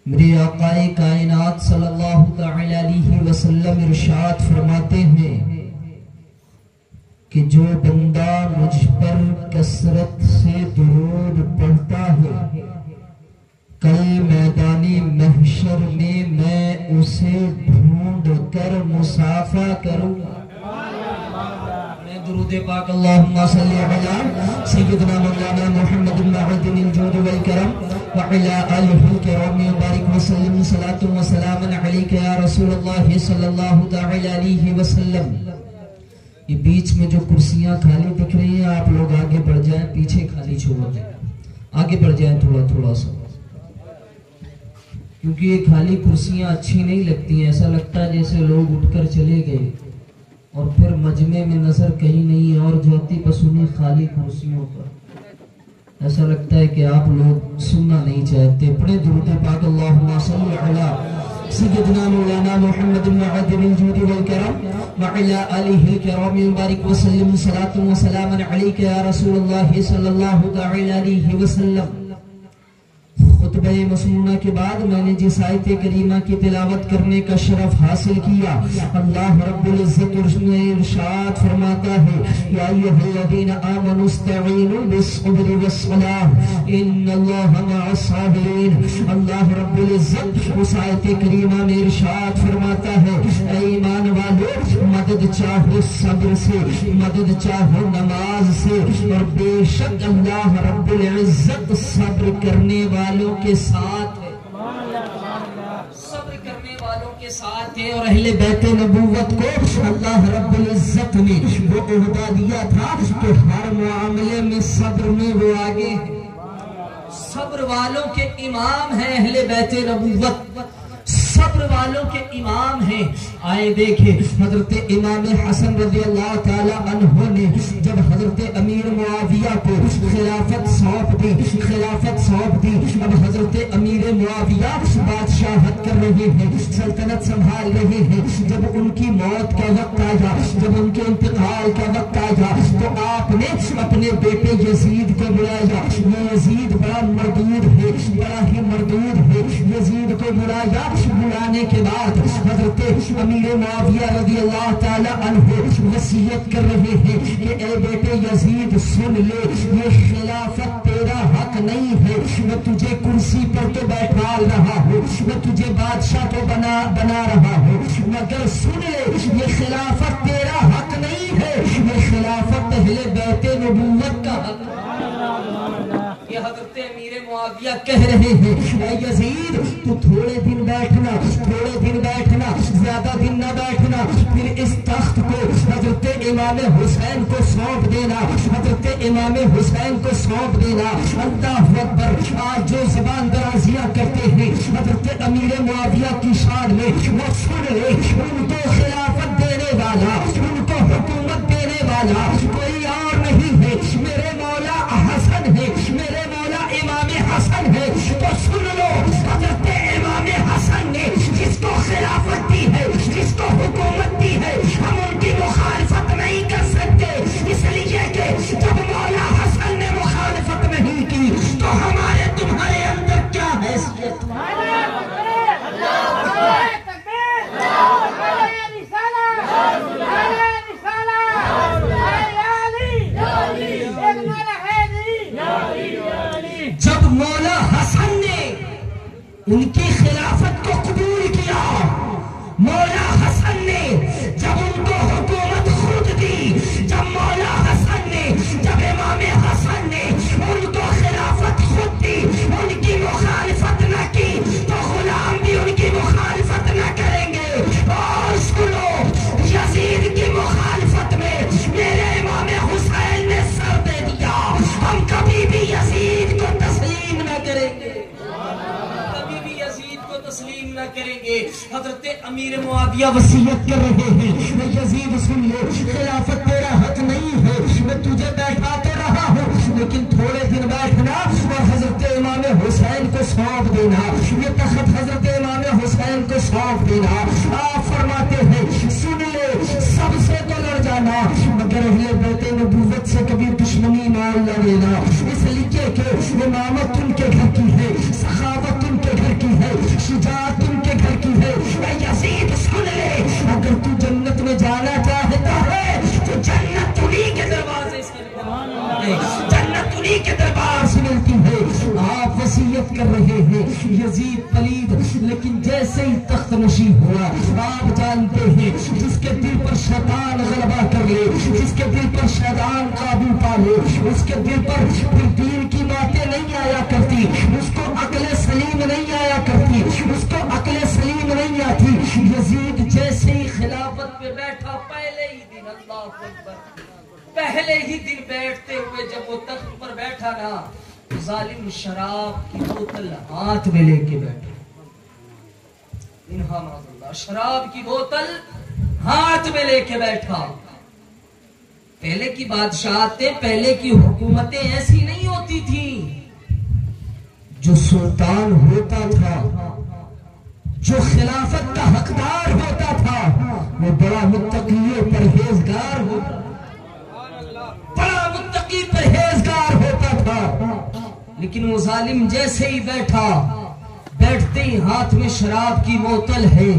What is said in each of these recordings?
میرے آقا کائنات صلی اللہ تعالی علیہ وسلم ارشاد فرماتے ہیں کہ جو بندہ مجھ پر کثرت سے درود پڑھتا ہے کل میدان محشر میں اسے ڈھونڈ کر مصافحہ کروں گا۔ درود پاک اللہم صلی علی سیدنا مولانا محمد المعدن الجود والکرم وعلی آلہ الکرام وبارک وسلم صلاۃ و سلام علیک یا رسول اللہ صلی اللہ تعالی علیہ وسلم۔ یہ بیچ میں جو کرسیاں خالی دکھ رہی ہیں آپ لوگ آگے بڑھ جائیں، پیچھے خالی چھوڑ دیں، آگے بڑھ جائیں تھوڑا سا، کیونکہ یہ خالی کرسیاں اچھی نہیں لگتی ہیں، ایسا لگتا ہے جیسے لوگ اٹھ کر چلے گئے اور پھر مجمع میں نظر کہیں نہیں اور جاتی پسونی خالی کرسیوں پر، ایسا لگتا ہے کہ آپ لوگ سننا نہیں چاہتے۔ پڑھیں درود پاک اللہم صلی علی سیدنا مولانا محمد المعدن الجود والکرم وعلی آلہ الکرام وبارک وسلم صلاۃ و سلام علیک یا رسول اللہ صلی اللہ تعالی علیہ وسلم۔ خطبہ مسنونہ کے بعد میں نے جس آیت کریمہ کی تلاوت کرنے کا شرف حاصل کیا، اللہ رب العزت ارشاد فرماتا ہے یا ایھا الذین آمنوا استعینوا بالصبر والصلاۃ ان اللہ مع الصابرین۔ اللہ رب العزت اس آیت کریمہ میں ارشاد فرماتا ہے اے ایمان والو مدد چاہو صبر سے، مدد چاہو نماز سے، اور بے شک اللہ رب العزت صبر کرنے والوں کے ساتھ ہے، صبر کرنے والوں کے ساتھ ہے۔ اور اہل بیت نبوت کو اللہ رب العزت نے وہ عہدہ دیا تھا کہ ہر معاملے میں صبر میں وہ آگے ہیں، صبر والوں کے امام ہیں اہل بیت نبوت، صبر والوں کے امام ہیں۔ آئے دیکھیں حضرت امام حسن رضی اللہ تعالی عنہ نے جب حضرت امیر معاویہ کو خلافت سونپ دی، اب حضرت امیر معاویہ بادشاہت کر رہے ہیں، سلطنت سنبھال رہے ہیں، جب ان کی موت کا وقت آیا، جب ان کے انتقال کا وقت آیا تو آپ نے اپنے بیٹے یزید کو بلایا۔ یہ یزید بڑا مردود ہے، بڑا ہی مردود ہے، یزید کو بلایا۔ بلانے کے بعد حضرت امیر معاویہ رضی اللہ تعالی عنہ وصیت کر رہے ہیں کہ اے بیٹے یزید سن لے، یہ خلافت تیرا حق نہیں ہے، میں تجھے کرسی پر تو بیٹھا رہا ہوں، میں تجھے بادشاہ تو بنا رہا ہوں، مگر سن لے یہ خلافت تیرا حق نہیں ہے، یہ خلافت اہل بیت نبوت کا حق ہے۔ یہ حضرت امیر معاویہ کہہ رہے ہیں اے یزید تو تھوڑے دن بیٹھنا، زیادہ دن نہ بیٹھنا، پھر اس تخت کو حضرت امام حسین کو سونپ دینا، حضرت امام حسین کو سونپ دینا۔ اللہ اکبر۔ آج جو زبان درازیاں کرتے ہیں حضرت امیر معاویہ کی شان میں، وہ سن لے ان کو خلافت دینے والا، ان کو حکومت دینے والا کوئی اور نہیں ہے، میرے مولا حسن ہے، میرے مولا امام حسن ہے۔ تو سن لو حضرت امام حسن نے جس کو خلافت دی ہے، جس کو حکومت دی ہے، ہم ان کی مخالفت نہیں کر سکتے، اس لیے کہ جب مولا حسن نے مخالفت نہیں کی تو ہمارے تمہارے اندر کیا حیثیت؟ جب مولا حسن نے ان کی خلافت کو قبول کیا، مولا حسن نے جب ان کو حکومت خود دی، جب مولا حسن نے، جب امام حسن نے ان کو خلافت خود دی، ان کی مخالفت نہ کی تو غلام بھی ان کی مخالفت نہ کریں گے۔ اور سنو یزید کی مخالفت میں میرے امام حسین نے سر دے دیا، ہم کبھی بھی یزید کو تسلیم نہ کریں گے، کبھی بھی یزید کو تسلیم نہ کریں گے۔ حضرت امیر معاویہ وصیت کر رہے ہیں میں یزید سن لے، خلافت تیرا حق نہیں ہے، میں تجھے بیٹھا تو رہا ہوں لیکن تھوڑے دن بیٹھنا اور حضرت امام حسین کو سونپ دینا، یہ تخت حضرت امام حسین کو سونپ دینا۔ آپ فرماتے ہیں سن لے سب سے تو لڑ جانا مگر اہل بیت نبوت سے کبھی دشمنی نہ لینا، اس لیے کہ امامت ان کے گھر کی ہے، سخاوت ان کے گھر کی ہے، رہے ہیں یزید پلید، لیکن جیسے ہی تخت نشین ہوا آپ جانتے ہیں جس کے دل پر شیطان غلبہ کر لے، جس کے دل پر شیطان قابو پا لے، اس کے دل پر پھر دین کی باتیں نہیں آیا کرتی، اس کو عقل سلیم نہیں آیا کرتی، اس کو عقل سلیم نہیں آتی۔ یزید جیسے ہی خلافت پہ بیٹھا پہلے ہی دن، اللہ اکبر، پہلے ہی دن بیٹھتے ہوئے جب وہ تخت پر بیٹھا نا، ظالم شراب کی بوتل ہاتھ میں لے کے بیٹھا، انہا معاذ اللہ، شراب کی بوتل ہاتھ میں لے کے بیٹھا۔ پہلے کی بادشاہتیں، پہلے کی حکومتیں ایسی نہیں ہوتی تھی۔ جو سلطان ہوتا تھا، جو خلافت کا حقدار ہوتا تھا، وہ بڑا متقی پرہیزگار ہوتا تھا، بڑا متقی پرہیزگار ہوتا تھا۔ لیکن وہ ظالم جیسے ہی بیٹھا، بیٹھتے ہی ہاتھ میں شراب کی بوتل ہے،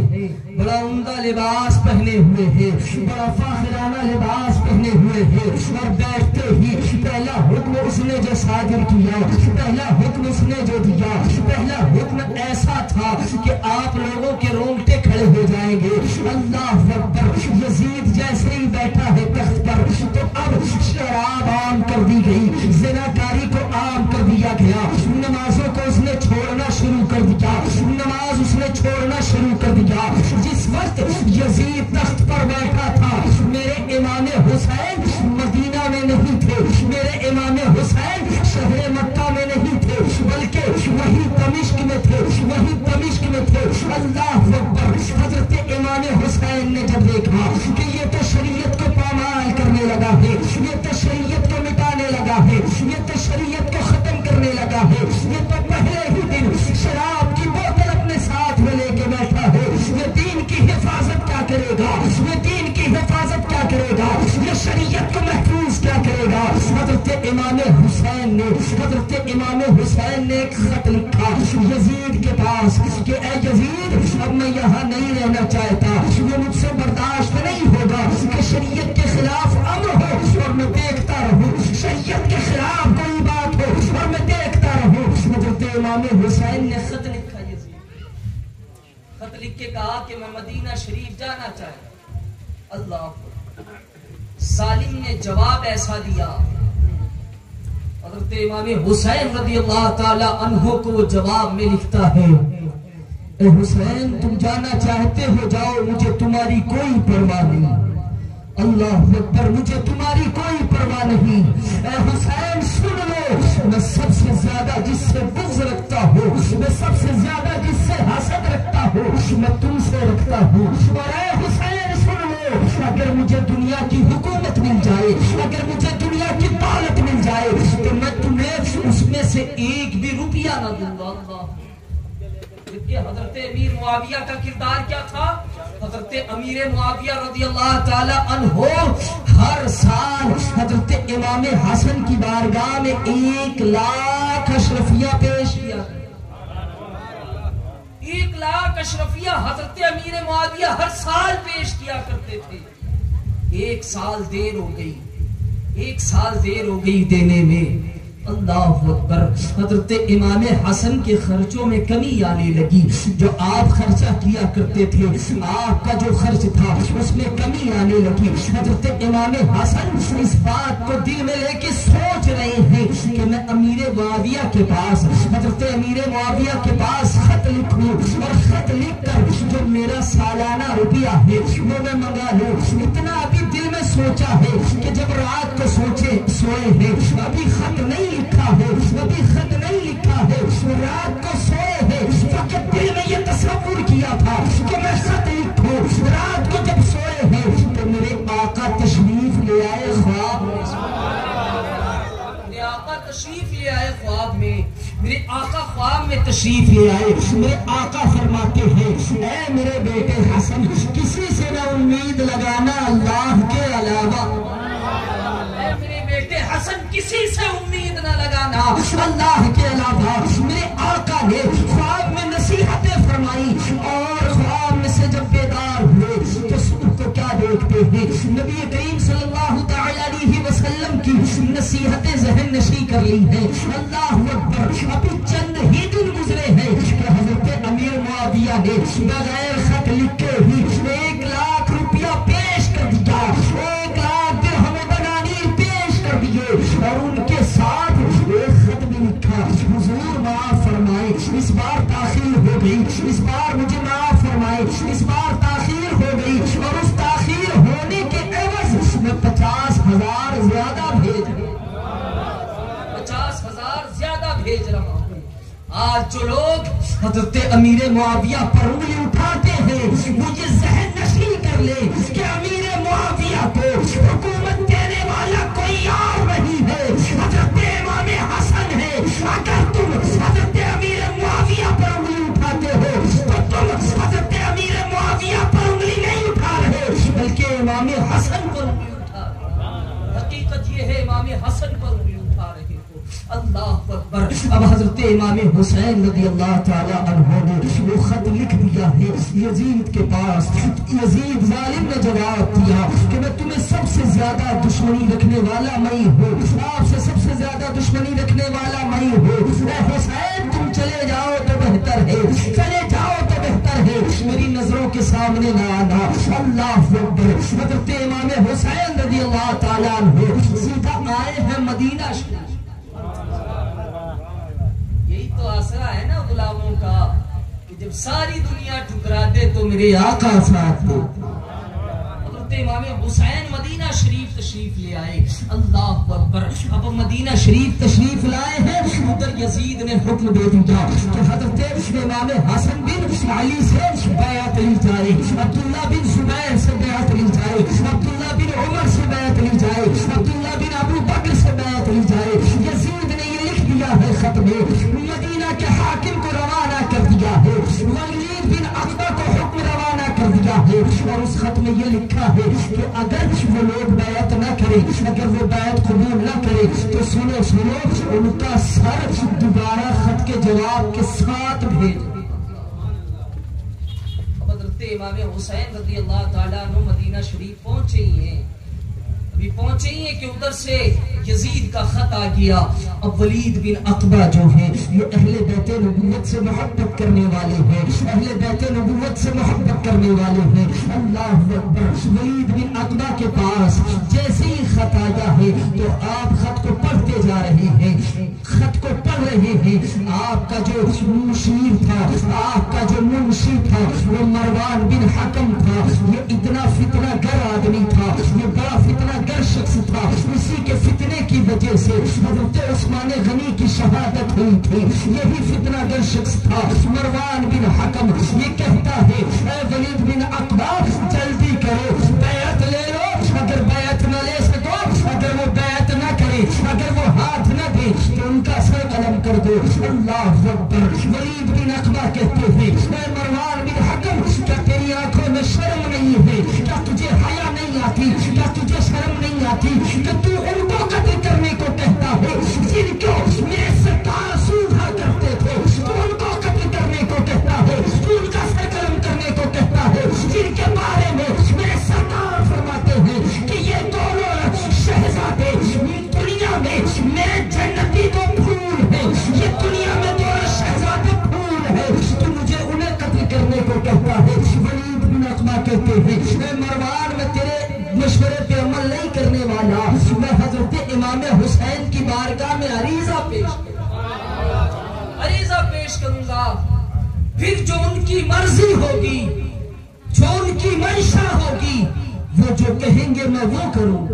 بڑا عمدہ لباس پہنے ہوئے ہے، بڑا فاخرانہ لباس پہنے ہوئے ہے، اور بیٹھتے ہی پہلا حکم اس نے جو صادر کیا، پہلا حکم اس نے جو دیا، پہلا حکم ایسا تھا کہ آپ لوگوں کے رونگٹے کھڑے ہو جائیں گے۔ اللہ اکبر، یزید جیسے ہی بیٹھا ہے تخت پر، تو اب شراب عام کر دی گئی، زناکاری کو عام کر دیا گیا، نمازوں کو اس نے چھوڑنا شروع کر دیا، نماز اس نے چھوڑنا شروع کر دیا۔ جس وقت یزید تخت پر بیٹھا تھا، میرے امام حسین مدینہ میں نہیں تھے، میرے امام حسین شہر مکہ میں نہیں تھے، بلکہ وہی دمشق میں تھے، وہی دمشق میں تھے۔ اللہ اکبر، حضرت امام حسین نے جب دیکھا کہ یہ تو شریعت کو پامال کرنے لگا ہے، یہ تو شریعت کو مٹانے لگا ہے، یہ تو شریعت کو ختم کرنے لگا ہے، یہ تو پہلے ہی دن شراب کی بوتل اپنے ساتھ میں لے کے بیٹھا ہے، یہ دین کی حفاظت کیا کرے گا، یہ دین کی حفاظت کیا کرے گا، یہ شریعت کو محفوظ کیا کرے گا۔ حضرت امام حسین نے، حضرت امام حسین نے ایک خط لکھا یزید کے پاس کہ اے یزید، اب میں یہاں نہیں رہنا چاہتا، یہ مجھ سے برداشت نہیں ہوگا کہ شریعت کے خلاف امر ہو اور میں دیکھتا رہوں، شریعت کے خلاف کوئی بات ہو اور میں دیکھتا رہوں۔ حضرت امام حسین نے خط لکھا، خط لکھ کے کہا کہ میں مدینہ شریف جانا چاہتا۔ اللہ، ظالم نے جواب ایسا دیا، حضرت امام حسین رضی اللہ تعالی عنہ کو وہ جواب میں لکھتا ہے، اے حسین تم جانا چاہتے ہو جاؤ، مجھے تمہاری کوئی پرواہ نہیں۔ اللہ اکبر، مجھے تمہاری کوئی پرواہ نہیں۔ اے حسین سن لو، میں سب سے زیادہ جس سے بغض رکھتا ہوں، میں سب سے زیادہ جس سے حسد رکھتا ہوں، میں تم سے رکھتا ہوں۔ اور اے حسین سن لو، اگر مجھے دنیا کی حکومت مل جائے، اگر مجھے دنیا کی دولت مل جائے، تو میں تمہیں اس میں سے ایک بھی روپیہ نہ دوں گا۔ حضرت امیر معاویہ کا کردار کیا تھا؟ حضرت امیر معاویہ رضی اللہ تعالی عنہ ہر سال حضرت امام حسن کی بارگاہ میں 1,00,000 اشرفیہ پیش کیا، 1,00,000 اشرفیہ حضرت امیر معاویہ ہر سال پیش کیا کرتے تھے۔ ایک سال دیر ہو گئی، ایک سال دیر ہو گئی دینے میں۔ اللہ اکبر، حضرت امام حسن کے خرچوں میں کمی آنے لگی، جو آپ خرچہ کیا کرتے تھے، آپ کا جو خرچ تھا اس میں کمی آنے لگی۔ حضرت امام حسن اس بات کو دل میں لے کے سوچ رہے ہیں کہ میں امیر معاویہ کے پاس، حضرت امیر معاویہ کے پاس خط لکھوں، اور خط لکھ کر جو میرا سالانہ روپیہ ہے وہ میں منگا لوں۔ اتنا ابھی دل میں سوچا ہے کہ جب رات کو سوئے ہیں، ابھی خط نہیں لکھا ہے، ابھی خط نہیں لکھا ہے، رات کو سوئے ہیں، فقط دل میں یہ تصور کیا تھا کہ میں خط لکھوں۔ رات کو جب سوئے ہیں تو میرے آقا تشریف لے آئے خواب میں، میرے آقا تشریف لے آئے خواب میں، میرے آقا خواب میں تشریف لے آئے۔ میرے آقا فرماتے ہیں، اے میرے بیٹے حسن، کسی سے نہ امید لگانا اللہ کے علاوہ، حسن کسی سے امید نہ لگانا اللہ کے علاوہ۔ میرے آقا نے خواب میں نصیحتیں فرمائی، اور خواب میں سے جب بیدار ہوئے تو صبح کو کیا دیکھتے ہیں؟ نبی کریم صلی اللہ تعالی علیہ وسلم کی نصیحتیں ذہن نشی کر لی ہیں۔ اللہ اکبر، ابھی چند ہی دن گزرے نے بغیر خط لکھے ہی 1 لاکھ روپیہ پیش کر دیا، 1 لاکھ درہم دنانیر پیش کر دیے، اور ان کے ساتھ ایک خط بھی لکھا، حضور معاف فرمائے اس بار تاخیر ہو گئی، اس بار مجھے معاف فرمائے اس بار تاخیر ہو گئی، اور اس تاخیر ہونے کے عوض میں 50,000 زیادہ بھیج رہا ہوں، 50,000 زیادہ بھیج رہا ہوں۔ آج جو لوگ حضرت امیر معاویہ پر انگلی اٹھاتے ہیں، وہ یہ ذہن نشین کر لے کہ امیر معاویہ کو حکومت دینے والا کوئی اور نہیں ہے، حضرت امام حسن ہے۔ اگر تم حضرت امیر معاویہ پر انگلی اٹھاتے ہو تو تم حضرت امیر معاویہ پر انگلی نہیں اٹھا رہے بلکہ امام حسن پر انگلی اٹھا رہے۔ حقیقت یہ ہے امام حسن پر انگلی اٹھا رہے ہو۔ اللہ اکبر۔ اب حضرت امام حسین رضی اللہ تعالی عنہ نے وہ خط لکھ دیا ہے یزید کے پاس۔ یزید ظالم نے جواب دیا کہ میں تمہیں سب سے زیادہ دشمنی رکھنے والا میں ہوں، آپ سے سب سے زیادہ دشمنی رکھنے والا میں ہوں۔ اے حسین تم چلے جاؤ تو بہتر ہے، چلے جاؤ تو بہتر ہے، میری نظروں کے سامنے نہ آنا۔ اللہ اکبر۔ حضرت امام حسین رضی اللہ تعالیٰ عنہ سیدھا آئے ہیں مدینہ شریف۔ یہی تو آسرا ہے نا غلاموں کا کہ جب ساری دنیا ٹھکرا دے تو میرے آقا ساتھ دے۔ حضرت امام حسین مدینہ شریف تشریف لے آئے۔ اللہ اکبر۔ اب مدینہ شریف تشریف لائے ہیں، ادھر یزید نے حکم دے دیا کہ حضرت امام حسن بن علی سے بیعت لی جائے، عبداللہ بن زبیر سے بیعت لی جائے، عبداللہ بن عمر سے بیعت لی جائے، عبداللہ بن ابو بکر سے بیعت لی جائے۔ یزید نے یہ لکھ دیا ہے خط میں، مدینہ کے حاکم کو روانہ کر دیا ہے، ولید بن عقبہ کو حکم روانہ کر دیا ہے، اور اس خط میں یہ لکھا ہے کہ اگر وہ لوگ بیعت نہ کریں، اگر وہ بیعت قبول نہ کریں تو سنو سنو ان کا سر دوبارہ خط کے جواب کے ساتھ بھیج۔ اب حضرت امام حسین رضی اللہ تعالیٰ عنہ مدینہ شریف پہنچے ہی ہیں، ابھی پہنچے ہی ہیں کہ ادھر سے یزید کا خط آ گیا۔ اب ولید بن عقبہ جو ہیں یہ اہل بیت نبوت سے محبت کرنے والے ہیں، اہل بیت نبوت سے محبت کرنے والے ہیں۔ اللہ اکبر۔ ولید بن عقبہ کے پاس جیسے ہی خط آیا ہے تو آپ خط کو پڑھتے جا رہے ہیں، خط کو پڑھ رہے ہیں۔ آپ کا جو مشیر تھا، آپ کا جو منشی تھا وہ مروان بن حکم تھا، یہ اتنا فتنہ گر آدمی تھا، یہ بڑا فتنہ گر شخص تھا، اسی کے فتنے کی وجہ سے حضرت عثمان غنی کی شہادت ہوئی تھی۔ یہی فتنہ گر شخص تھا مروان بن حکم۔ یہ کہتا ہے اے ولید بن عقبہ جلدی کرو، بیعت لے لو، اگر بیعت نہ لے سکو، اگر وہ بیعت نہ کرے، اگر وہ ہاتھ نہ دے تو ان کا سر قلم کر دو۔ اللہ اکبر۔ ولید بن عقبہ کہتے ہیں اے مروان بن حکم کیا تیری آنکھوں میں شرم نہیں ہے، کیا تجھے حیا نہیں آتی، کیا تجھے شرم نہیں آتی کہ تو ان کو قتل کرنے کو کہتا ہے جن کو میرے سرکار سوزا کرتے تھے، تو ان کو قتل کرنے کو کہتا ہے، تو ان کا سر قلم کرنے کو کہتا ہے، جن کے بارے میں میرے سرکار فرماتے ہیں کہ یہ دونوں شہزادے دنیا میں میرے جنتی کو پھول ہیں، یہ دنیا میں دونوں شہزادے پھول ہیں، تو مجھے انہیں قتل کرنے کو کہتا ہے۔ ولید بن عقبہ کہتے ہیں اے مروان میں تیرے مشورے پہ عمل نہیں کرنے والا، میں حضرت امام حسین کی بارگاہ میں عریضہ پیش کروں گا، پھر جو ان کی مرضی ہوگی، جو ان کی منشا ہوگی، وہ جو کہیں گے میں وہ کروں۔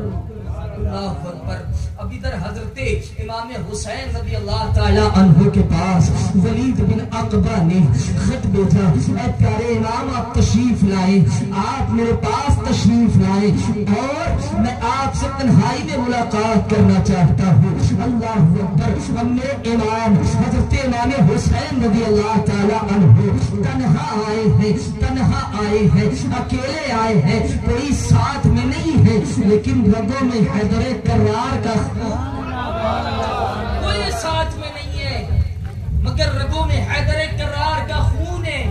اللہ اکبر۔ اب ادھر حضرت امام حسین رضی اللہ تعالی عنہ کے پاس ولید بن عقبہ نے خط بھیجا، اے پیارے امام آپ تشریف لائیں، آپ میرے پاس تشریف لائیں اور میں آپ سے تنہائی میں ملاقات کرنا چاہتا ہوں۔ اللہ اکبر۔ اب میرے امام حضرت امام حسین رضی اللہ تعالی عنہ تنہا آئے ہیں، اکیلے آئے ہیں، کوئی ساتھ میں نہیں ہے، لیکن رگوں میں حیدر کرار کا کوئی ساتھ میں نہیں ہے، مگر رگوں میں حیدر کرار کا خون ہے،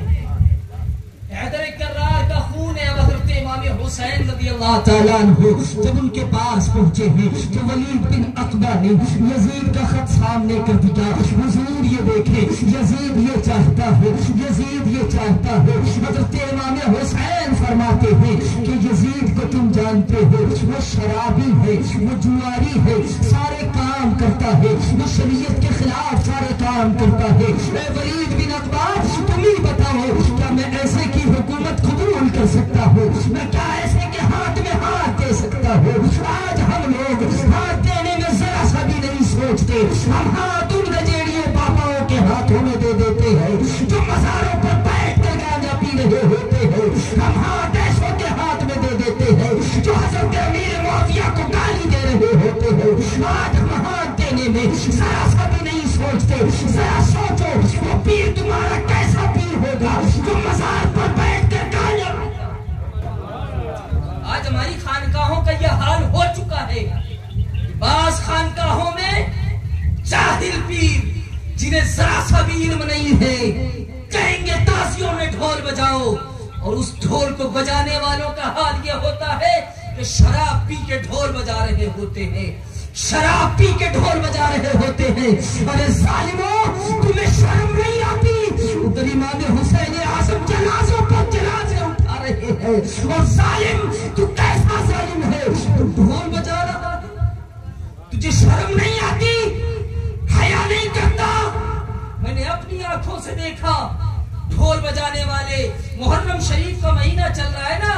حیدر کرار کا خون ہے۔ اب حضرت امام حسین رضی اللہ اللہ تعالیٰ عنہ جب ان کے پاس پہنچے ہیں تو ولید بن عقبہ نے یزید کا خط سامنے کر دیا. حضور یہ دیکھیں یزید یہ چاہتا ہے، یزید یہ چاہتا ہے. حضرت امام حسین فرماتے ہیں کہ یزید کو تم جانتے ہو، وہ شرابی ہے، وہ جواری ہے، سارے کام کرتا ہے، وہ شریعت کے خلاف سارے کام کرتا ہے. اے ولید بن عقبہ تم ہی بتاؤ کیا میں ایسے کی حکومت قبول کر سکتا ہوں؟ میں کیا ایسے کے ہاتھ میں ہاتھ دے سکتا ہوں؟ آج ہم لوگ ہاتھ دینے میں ذرا سا بھی نہیں سوچتے. ہم ہاتھ ان گجیڑیوں پاپاؤں کے ہاتھوں میں دے دیتے ہیں جو مزاروں پر بیٹھ کر گانجا پی رہے ہوتے ہیں. ہم ہاتھ ایسوں کے ہاتھ میں دے دیتے ہیں جو حضرت امیر معاویہ کو گالی دے رہے ہوتے ہیں. آج ہم ہاتھ دینے میں ذرا سا بھی نہیں سوچتے. ذرا سوچو وہ پیر تمہارا کیسا پیر ہوگا جو مزار پر بیٹھ کر گانجا. آج ہماری خانقاہوں کا یہ حال ہو چکا ہے. بعض خانقاہوں میں جاہل پیر جنہیں ذرا سا بھی علم نہیں ہے کہیں گے تازیوں میں ڈھول بجاؤ، اور اس ڈھول کو بجانے والوں کا حال یہ ہوتا ہے کہ شراب پی کے ڈھول بجا رہے ہوتے ہیں، شراب پی کے ڈھول بجا رہے ہوتے ہیں. ارے ظالموں تمہیں شرم نہیں آتی؟ ادھر امام حسین اعظم جنازوں پر جنازے اٹھا رہے ہیں اور ظالم تو کیسا ظالم ہے؟ تو ڈھول بجا رہا ہے، تجھے شرم نہیں آتی؟ حیا نہیں کرتا؟ میں نے اپنی آنکھوں سے دیکھا ڈھول بجانے والے. محرم شریف کا مہینہ چل رہا ہے نا،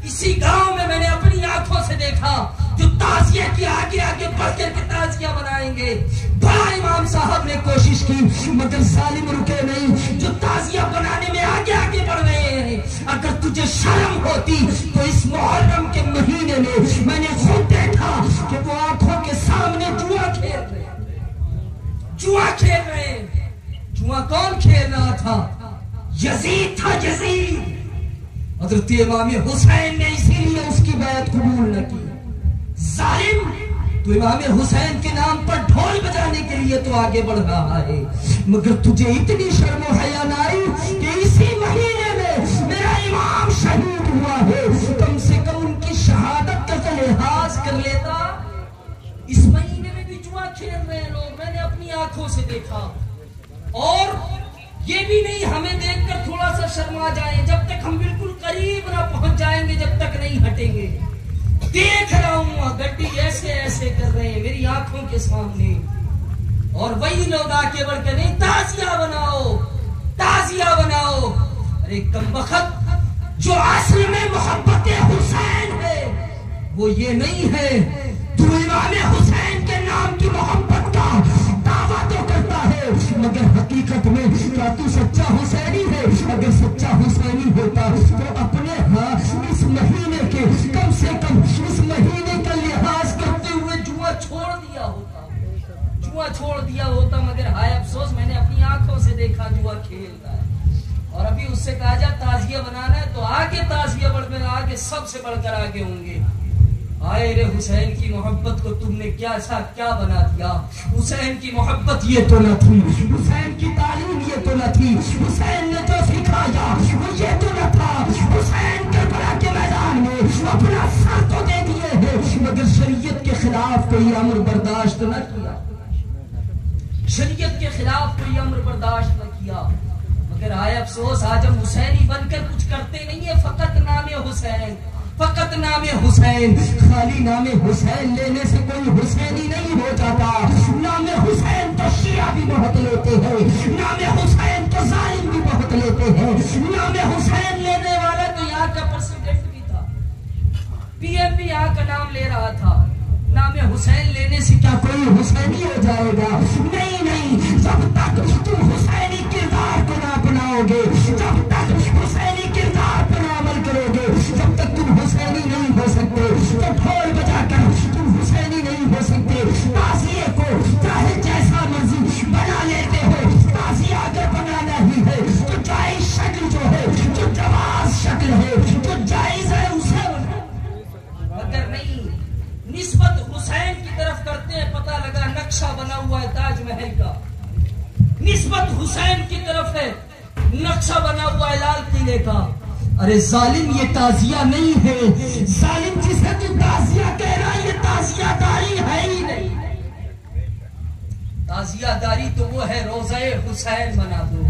اسی گاؤں میں نے اپنی آنکھوں سے دیکھا جو تعزیہ کی آگے آگے بڑھ کر کے تعزیہ بنائیں گے. بڑا امام صاحب نے کوشش کی مگر ظالم رکے نہیں جو تعزیہ بنانے میں آگے آگے بڑھ رہے ہیں. اگر تجھے شرم ہوتی تو اس محرم کے مہینے میں نے خود دیکھا کہ وہ آنکھوں کے سامنے جوا کھیل رہے ہیں. جوا کھیل رہے ہیں. جوا کون کھیل رہا تھا؟ یزید تھا، یزید. حضرت امام حسین نے اسی لیے اس کی بیعت قبول نہ کی. ظالم تو امام حسین کے نام پر ڈھول بجانے کے لیے تو آگے بڑھ رہا ہے، مگر تجھے اتنی شرم و حیا نہ آئی کہ اسی مہینے میں میرا امام شہید ہوا ہے، کم سے کم ان کی شہادت کا لحاظ کر لیتا. اس مہینے میں بھی جوا کھیل رہے ہیں لوگ، میں نے اپنی آنکھوں سے دیکھا. اور یہ بھی نہیں ہمیں دیکھ کر تھوڑا سا شرما جائیں، جب تک ہم بالکل قریب نہ پہنچ جائیں گے جب تک نہیں ہٹیں گے. دیکھ رہا ہوں گڈی ایسے ایسے کر رہے ہیں میری آنکھوں کے سامنے، اور وہی لوگ آکے بڑھ کے نہیں تعزیہ بناؤ، تعزیہ بناؤ. ارے کمبخت، جو اصل میں محبت حسین ہے وہ یہ نہیں ہے. تو امام حسین کے نام کی محبت کا دعویٰ تو کرتا ہے مگر حقیقت میں کیا تو سچا حسینی ہے؟ اگر سچا حسینی ہوتا تو اپنے اس مہینے کے کم سے کم اس مہینے کا لحاظ کرتے ہوئے جوا چھوڑ دیا ہوتا، جوا چھوڑ دیا ہوتا. مگر ہائے افسوس، میں نے اپنی آنکھوں سے دیکھا جوا کھیلتا ہے. اور ابھی اس سے کہا جا تعزیہ بنانا ہے تو آگے تعزیہ بڑھ کر آگے سب سے بڑھ کر آگے ہوں گے. آئے رے حسین کی محبت کو تم نے کیا بنا دیا. حسین کی محبت یہ تو نہ تھی، حسین کی تعلیم یہ تو نہ تھی، حسین نے جو سکھایا وہ یہ تو نہ تھا. حسین کربلا کے میدان میں اپنا سر تو دے دیے ہیں مگر شریعت کے خلاف کوئی امر برداشت نہ کیا، شریعت کے خلاف کوئی امر برداشت نہ کیا. مگر آئے افسوس، آج ہم حسینی بن کر کچھ کرتے نہیں ہیں، فقط نام حسین، فقط نام حسین. خالی نام حسین لینے سے کوئی حسینی نہیں ہو جاتا. نام حسین تو شیعہ بھی بہت لیتے ہیں، نام حسین تو ظالم بھی بہت لیتے ہیں. نام حسین لینے والا تو یہاں کا پریزیڈنٹ بھی تھا، پی ایم بھی یہاں کا نام لے رہا تھا. نام حسین لینے سے کیا کوئی حسینی ہو جائے گا؟ نہیں نہیں، جب تک تم حسینی کردار کو نہ اپناؤ گے، جب تک حسینی کردار پر عمل کرو گے، جب تک تم حسینی نہیں ہو سکتے. تو ڈھول بجا کر تم حسینی نہیں ہو سکتے. تعزیے کو چاہے جیسا مرضی بنا لیتے ہو، تعزیہ اگر بنانا ہی ہے تو جائز شکل جو ہے، جو جواز شکل ہے، جو جائز ہے اسے مگر نہیں. نسبت حسین کی طرف کرتے ہیں، پتہ لگا نقشہ بنا ہوا ہے تاج محل کا. نسبت حسین کی طرف ہے، نقشہ بنا ہوا ہے لال قلعے کا. ارے ظالم یہ تعزیہ نہیں ہے، ظالم جسے تو تعزیہ کہہ رہا ہے یہ تعزیہ داری ہے ہی نہیں۔ تعزیہ داری تو وہ ہے روضہ حسین بنا دو،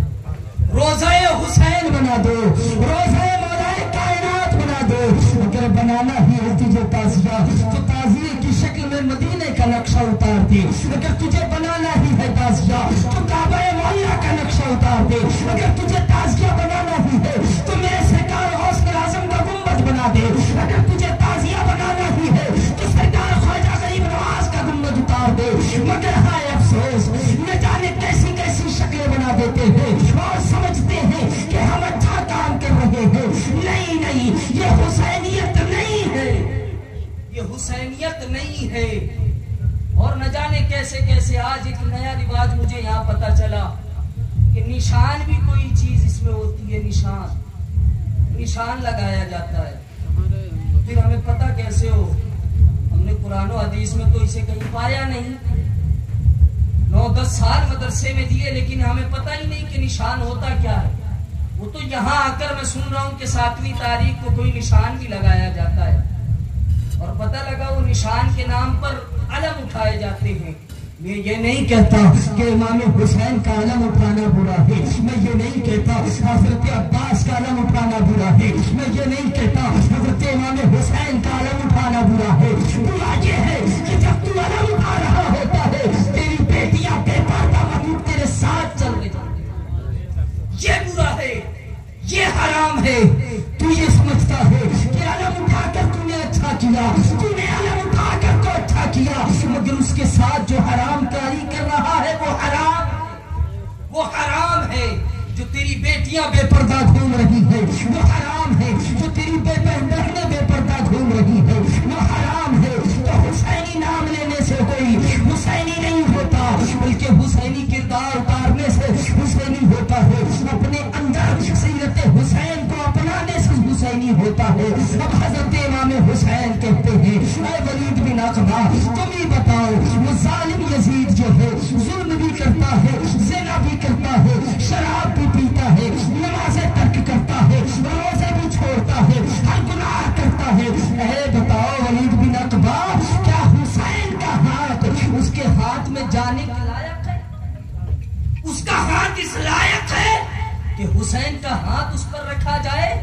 روضہ حسین بنا دو، روضہ مولا کائنات بنا دو۔ اگر بنانا ہی ہے تجھے تعزیہ تو تعزیے کی شکل میں مدینے کا نقشہ اتار دے، اگر تجھے بنانا ہی ہے تعزیہ تو کعبہ معلیٰ کا نقشہ اتار دے، اگر تجھے تعزیہ بنانا ہی ہے تو میرے سرکار غوث اعظم کا گنبد بنا دے، اگر تجھے تعزیہ بنانا ہی ہے تو سرکار خواجہ غریب نواز کا گنبد اتار دے۔ مگر ہائے افسوس، نہ جانے کیسی کیسی شکلیں بنا دیتے ہیں اور سمجھتے ہیں کہ ہم اچھا کام کر رہے ہیں۔ نہیں نہیں، یہ حسینیت نہیں ہے، یہ حسینیت نہیں ہے۔ اور نہ جانے کیسے کیسے آج ایک نیا رواج مجھے یہاں پتا چلا کہ نشان بھی کوئی چیز اس میں ہوتی ہے، نشان لگایا جاتا ہے۔ پھر ہمیں پتا کیسے ہو؟ ہم نے قرآن و حدیث میں تو اسے کہیں پایا نہیں، 9-10 سال مدرسے میں دیے لیکن ہمیں پتہ ہی نہیں کہ نشان ہوتا کیا ہے۔ وہ تو یہاں آ کر میں سن رہا ہوں کہ 7ویں تاریخ کو کوئی نشان بھی لگایا جاتا ہے، اور پتہ لگا وہ نشان کے نام پر علم اٹھائے جاتے ہیں۔ میں یہ نہیں کہتا کہ امام حسین کا علم اٹھانا برا ہے، میں یہ نہیں کہتا حضرت عباس کا علم اٹھانا برا ہے، میں یہ نہیں کہتا حضرت امام حسین کا علم اٹھانا برا ہے۔ برا یہ ہے کہ جب تو علم اٹھا رہا ہوتا ہے تیری بیٹیاں بے پردہ محمود تیرے ساتھ چل رہے ہیں، یہ برا ہے، یہ حرام ہے۔ تو یہ سمجھتا ہے کہ علم اٹھا کر تو نے اچھا کیا، تو نے علم اٹھا کر تو اچھا کیا، مگر اس کے ساتھ جو حرام کاری کر رہا ہے وہ حرام ہے۔ جو تیری بیٹیاں بے پردہ گھوم رہی ہے وہ حرام ہے، جو تیری بہنیں بے پردہ گھوم رہی ہے وہ حرام ہے۔ تو حسینی نام لینے سے کوئی حسینی نہیں ہوتا، بلکہ حسینی کردار اتارنے سے حسینی ہوتا ہے، اپنے اندر سیرت حسین کو اپنانے سے حسینی ہوتا ہے۔ اب حضرت امام حسین کہتے ہیں اے ولید بن عقبہ تم ہی بتاؤ، وہ ظالم یزید جو ہے ظلم بھی کرتا ہے، زنا بھی کرتا ہے، شراب بھی پیتا ہے، نمازیں ترک کرتا ہے، روزے بھی چھوڑتا ہے، ہر گناہ کرتا ہے۔ اے بتاؤ ولید بن عقبہ کیا حسین کا ہاتھ اس کے ہاتھ میں جانے کے لائق ہے؟ اس کا ہاتھ اس لائق ہے کہ حسین کا ہاتھ اس پر رکھا جائے؟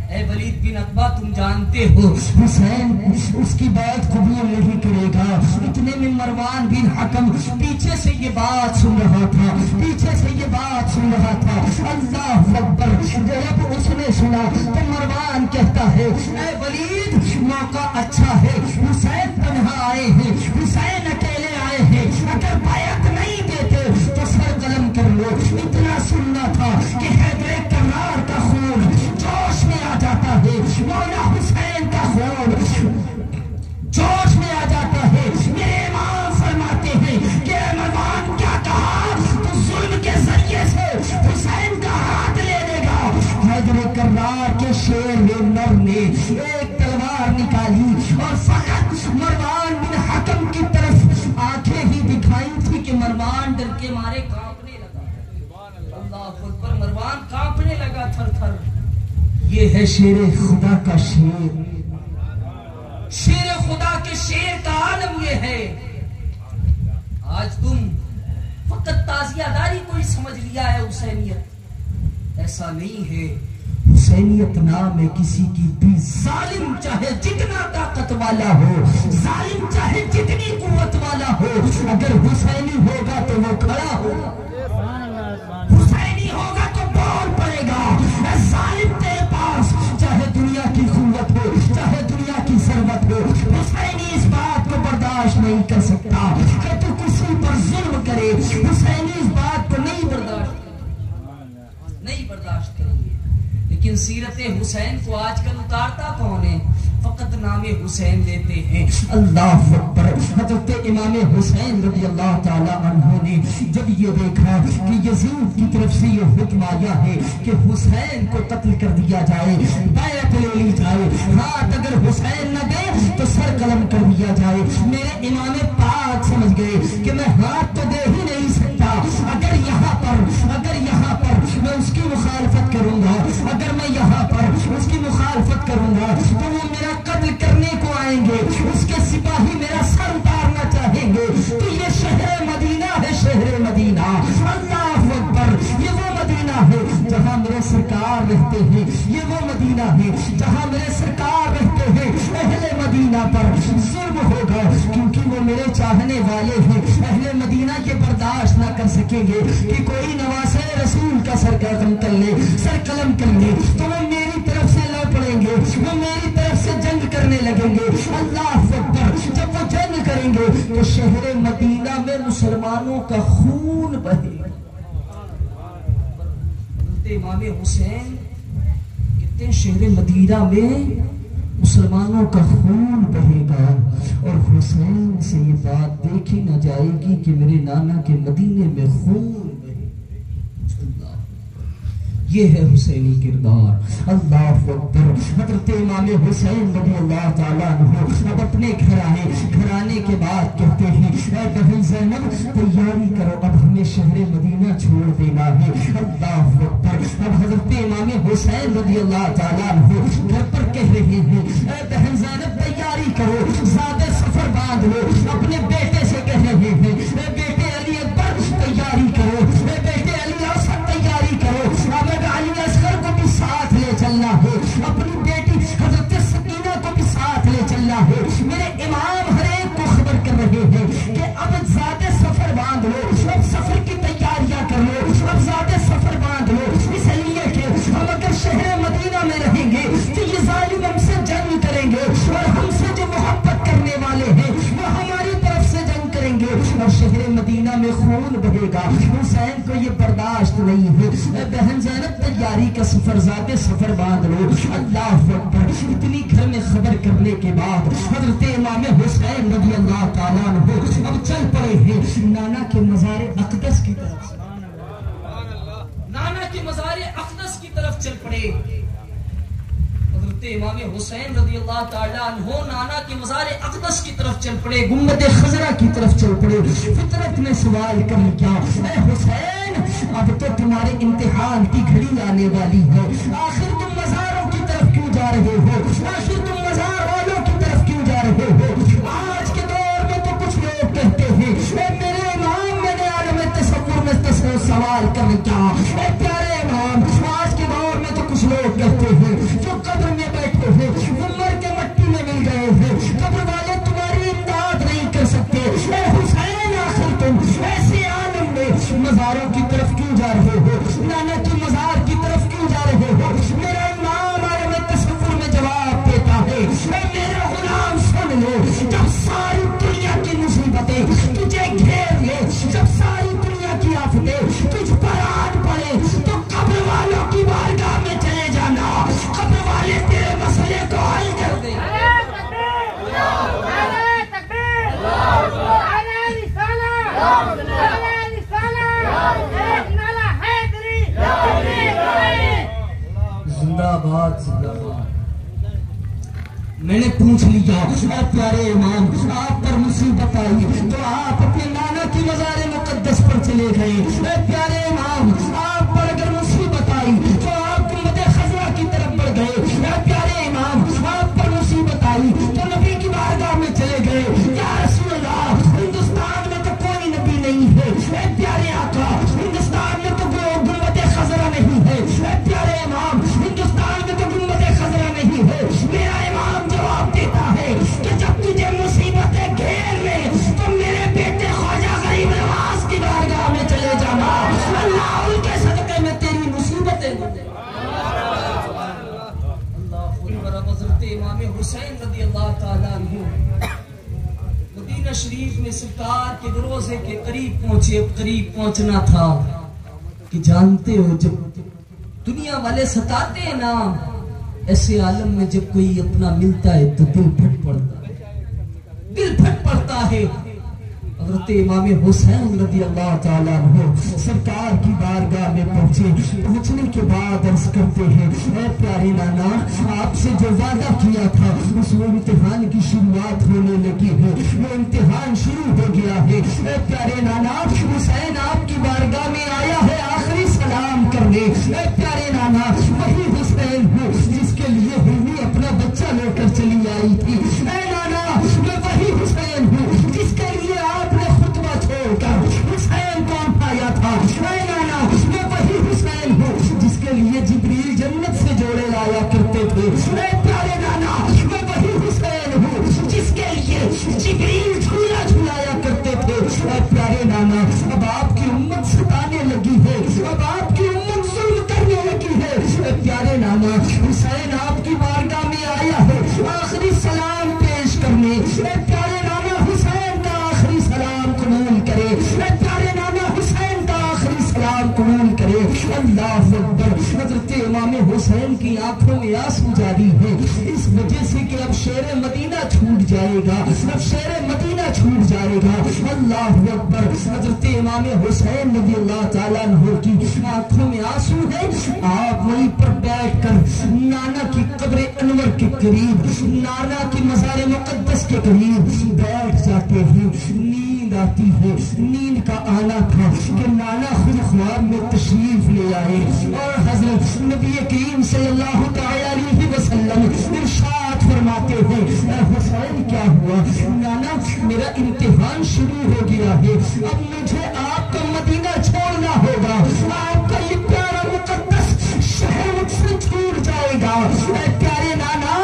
اے ولید بن عقبہ تم جانتے ہو حسین اس کی بات قبول نہیں کرے گا۔ اتنے میں مروان بن حکم پیچھے سے یہ بات سن رہا تھا، پیچھے سے یہ بات سن رہا تھا۔ اللہ اکبر، جب اس نے سنا تو مروان کہتا ہے اے ولید موقع اچھا ہے، حسین تنہا آئے ہیں، حسین اکیلے آئے ہیں، اگر بیعت نہیں دیتے تو سر قلم کر لو۔ اتنا سننا تھا کہ حیدر کرار کا خون جوش میں آ جاتا ہے، مولا حسین کا خون جوش میں آ جاتا ہے۔ میرے امام فرماتے ہیں کہ اے مروان کیا کہا، تو ظلم کے ذریعے سے حسین کا ہاتھ لے لے گا۔ حیدر کرار کے شیر نر نے ایک تلوار نکالی اور فقط مروان بن حکم کی طرف آنکھیں ہی دکھائی تھی کہ مروان ڈر کے مارے کانپنے لگا۔ اللہ اکبر، مروان کانپنے لگا تھر تھر۔ یہ ہے شیر خدا کا شیر، شیر خدا کے شیر کا عالم یہ ہے۔ آج تم فقط تعزیہ داری کو ہی سمجھ لیا ہے حسینیت، ایسا نہیں ہے۔ حسینیت نام ہے کسی کی بھی، ظالم چاہے جتنا طاقت والا ہو، ظالم چاہے جتنی قوت والا ہو، اگر حسینی ہوگا تو وہ کھڑا ہوگا، حسینی ہوگا تو بول پڑے گا۔ اے ظالم تیرے پاس چاہے دنیا کی قوت ہو، چاہے دنیا کی ثروت ہو، حسینی اس بات کو برداشت نہیں کر سکتا کہ تو کسی پر ظلم کرے۔ حسینی اس بات کو نہیں برداشت کریں گے۔ لیکن سیرت حسین کو آج کل اتارتا کون ہے؟ فقط نام حسین لیتے ہیں۔ اللہ اکبر، حضرت امام حسین رضی اللہ تعالی عنہ نے جب یہ دیکھا کہ یزید کی طرف سے یہ حکم آیا ہے کہ حسین کو قتل کر دیا جائے، بیعت لے لی جائے، ہاتھ اگر حسین نہ دے تو سر قلم کر دیا جائے، میرے امام پاک سمجھ گئے کہ میں ہاتھ تو دے ہی نہیں سکتا، اگر یہاں پر میں اس کی مخالفت مخالفت کروں گا، اگر میں یہاں پر اس کی مخالفت کروں گا تو وہ میرا قتل کرنے کو آئیں گے، اس کے سپاہی میرا سر اتارنا چاہیں گے۔ تو یہ شہر مدینہ ہے، شہر مدینہ، اللہ اکبر، یہ وہ مدینہ ہے جہاں میرے سرکار رہتے ہیں، یہ وہ مدینہ ہے جہاں میرے سرکار رہتے ہیں۔ اہل مدینہ پر ظلم ہوگا کیونکہ وہ میرے چاہنے والے ہیں، اہل مدینہ یہ برداشت نہ کر سکیں گے کہ کوئی نواسے رسول کا سر قلم کر لے، سر قلم کر لے، تو وہ میری طرف سے لڑ پڑیں گے، وہ میری طرف سے جنگ کرنے لگیں گے۔ اللہ اکبر، جب وہ جنگ کریں گے تو شہر مدینہ میں مسلمانوں کا خون بہے گا۔ امام حسین کہتے ہیں شہر مدینہ میں مسلمانوں کا خون بہے گا، اور حسین سے یہ بات دیکھی نہ جائے گی کہ میرے نانا کے مدینے میں خون بہے گا۔ یہ ہے حسینی کردار۔ اللہ اکبر۔ حضرت امام حسین رضی اللہ تعالیٰ عنہ اب اپنے گھرانے کے بعد کہتے ہیں اے بہن زینب تیاری کرو، اب ہمیں شہر مدینہ چھوڑ دینا ہے۔ اللہ اکبر۔ اب حضرت امام حسین رضی اللہ تعالیٰ عنہ گھر پر کہہ رہے ہیں اے بہن زینب تیاری کرو، زیادہ سفر باندھ لو۔ اپنے بیٹے سے کہہ رہے ہیں اے بیٹے علی اکبر تیاری کرو، اے بیٹے علی اوسط تیاری کرو، علی اصغر کو بھی ساتھ لے چلنا ہے، اپنی بیٹی حضرت سکینہ کو بھی ساتھ لے چلنا ہے۔ میرے امام ہر ایک کو خبر کر رہے ہیں کہ اب زیادہ سفر باندھ لو، اب سفر کی تیاریاں کر لو، اب زیادہ سفر باندھ لو، اس لیے کہ ہم اگر شہر مدینہ میں رہیں گے تو یہ ظالم ہم سے جنگ کریں گے، اور ہم سے جو محبت کرنے والے ہیں وہ ہماری طرف سے جنگ کریں گے، اور شہر مدینہ میں خون بہے گا۔ حسین کو یہ برداشت نہیں ہے۔ اے بہن زینب تیاری کا سفر، ذات سفر باندھ لو۔ اللہ اکبر۔ اتنی گھر میں خبر کرنے کے بعد حضرت امام حسین رضی اللہ تعالیٰ عنہ اب چل پڑے ہیں نانا کے مزار اقدس کی طرف، نانا کے مزار اقدس کی طرف چل پڑے۔ حضرت امام حسین رضی اللہ تعالیٰ عنہ نانا کے مزار اقدس کی طرف چل پڑے، گنبد خضرا کی طرف چل پڑے۔ فطرت نے سوال کر لیا اے حسین اب تو تمہارے امتحان کی گھڑی آنے والی ہے، آخر تم مزاروں کی طرف کیوں جا رہے ہو، آخر تم مزار والوں کی طرف کیوں جا رہے ہو؟ آج کے دور میں تو کچھ لوگ کہتے ہیں اے میرے امام میں نے عالم تصور میں سوال کر لیا، اے پیارے امام آج کے دور میں تو کچھ لوگ کہتے ہیں جو قبر میں بیٹھے ہیں وہ مر کے مٹی میں مل گئے ہیں، قبر والے تمہاری امداد نہیں کر سکتے۔ اے حسین آخر تم ایسے عالم میں مزاروں کی طرف کیوں جا رہے ہو، نانا کے مزار کی طرف کیوں جا رہے ہو؟ میرا امام عالم تصور میں جواب دیتا ہے اے میرا غلام سن لو، جب ساری دنیا کی مصیبتیں تجھے گھیر لے، جب ساری دنیا کی آفتیں تجھ پر آن پڑے تو قبر والوں کی بارگاہ میں چلے جانا، قبر والے تیرے مسئلے کو حل کر دیں۔ زندہ باد، زندہ باد۔ میں نے پوچھ لیا اے پیارے امام آپ پر مصیبت آئی تو آپ اپنے نانا کی مزار مقدس پر چلے گئے، اے پیارے امام آپ پر اگر مصیبت آئی تو آپ گنبد خضرا کی طرف بڑھ گئے، اے پیارے امام آپ پر مصیبت آئی تو نبی کی بارگاہ میں چلے گئے۔ یا رسول اللہ ہندوستان میں تو کوئی نبی نہیں ہے، اے پیارے آقا ہندوستان میں تو گنبد خضرا نہیں ہے، اے پیارے امام ہندوستان میں تو گنبد خضرا نہیں ہے۔ میرا امام جواب دیتا ہے کہ جب تجھے مصیبتیں گھیر لے تو میرے بیٹے خواجہ غریب نواز کی بارگاہ میں چلے جانا، اللہ ان کے صدقے میں تیری مصیبتیں دور۔ حضرت امام حسین رضی اللہ تعالیٰ عنہ مدینہ شریف میں سرکار کے دروازے کے قریب پہنچے۔ اب قریب پہنچنا تھا کہ جانتے ہو جب دنیا والے ستاتے ہیں نا، ایسے عالم میں جب کوئی اپنا ملتا ہے تو دل پھٹ پڑتا ہے، دل پھٹ پڑتا ہے۔ حضرت امام حسین رضی اللہ تعالیٰ عنہ سرکار کی بارگاہ میں پہنچنے کے بعد عرض کرتے ہیں اے پیارے نانا آپ سے جو وعدہ کیا تھا اس میں امتحان کی شروعات ہونے لگی ہے، وہ امتحان شروع ہو گیا ہے۔ اے پیارے نانا حسین آپ کی بارگاہ میں آیا ہے آخری سلام کرنے. اے پیارے نانا وہی حسین ہوں جس کے لیے ہمی اپنا بچہ لے کر چلی آئی تھی. اے نانا میں وہی حسین ہوں جس کے لیے آپ نے خطبہ چھوڑ کر حسین کو اٹھایا تھا. اے نانا میں وہی حسین ہوں جس کے لیے جبریل جنت سے جوڑے لایا کرتے تھے. اے پیارے نانا میں وہی حسین ہوں جس کے لیے جبریل جھولا جھولایا کرتے تھے. اے پیارے نانا اب آپ کی امت ستانے لگی ہے, اب آپ کی امت ظلم کرنے لگی ہے. اے پیارے نانا حسین آپ کی بارگاہ میں آیا ہے آخری سلام پیش کرنے. اے پیارے نانا حسین کا آخری سلام قبول کرے. اے پیارے نانا حسین کا آخری سلام قبول کرے. اللہ اکبر. حضرت امام حسین کی آنکھوں میں آنسو جاری ہے اس وجہ سے کہ اب شیر مدینہ چھوٹ جائے گا, اب شیر مدینہ چھوٹ جائے گا. اللہ اکبر. حضرت امام حسین رضی اللہ تعالیٰ عنہ کی آنکھوں میں آنسو ہے. آپ وہیں پر بیٹھ کر نانا کی قبر انور کے قریب, نانا کی مزار مقدس کے قریب بیٹھ جاتے ہیں. نیند آتی ہے. نیند کا آنا تھا کہ نانا خود خواب میں تشریف لے آئے اور حضرت نبی کریم صلی اللہ تعالیٰ علیہ وسلم ارشاد فرماتے ہیں اے حسین کیا ہوا؟ نانا میرا امتحان شروع ہو گیا ہے, اب مجھے آپ کا مدینہ چھوڑنا ہوگا, آپ کا یہ پیارا مقدس شہر مجھ سے چھوٹ جائے گا. اے پیارے نانا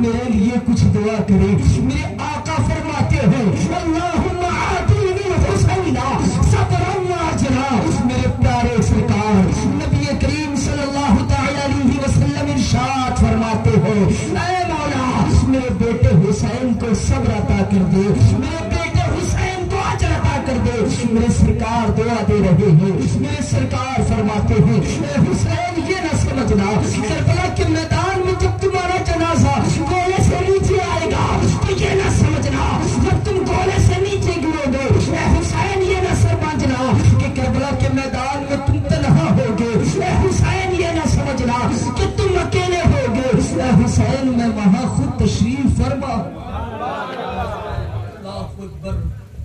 میرے لیے کچھ دعا کرے. میرے آقا فرماتے ہیں اللہم عادینی حسینا صبرا واجرا. میرے پیارے سرکار نبی کریم صلی اللہ تعالیٰ علیہ وسلم ارشاد فرماتے ہیں اے مولا میرے بیٹے حسین کو صبر عطا کر دے, میرے بیٹے حسین کو اجر عطا کر دے. میرے سرکار دعا دے رہے ہیں. میرے سرکار فرماتے ہیں اے حسین یہ نہ سمجھنا کربلا کے میدان میں جب تمہارا جنازہ گولے سے نیچے آئے گا تو یہ نہ سمجھنا جب تم گولے سے نیچے گرو گے اے حسین یہ نہ سمجھنا کہ کربلا کے میدان میں تم تنہا ہوگے. اے حسین یہ نہ سمجھنا کہ تم اکیلے ہوگے. اے حسین میں وہاں خود تشریف فرما.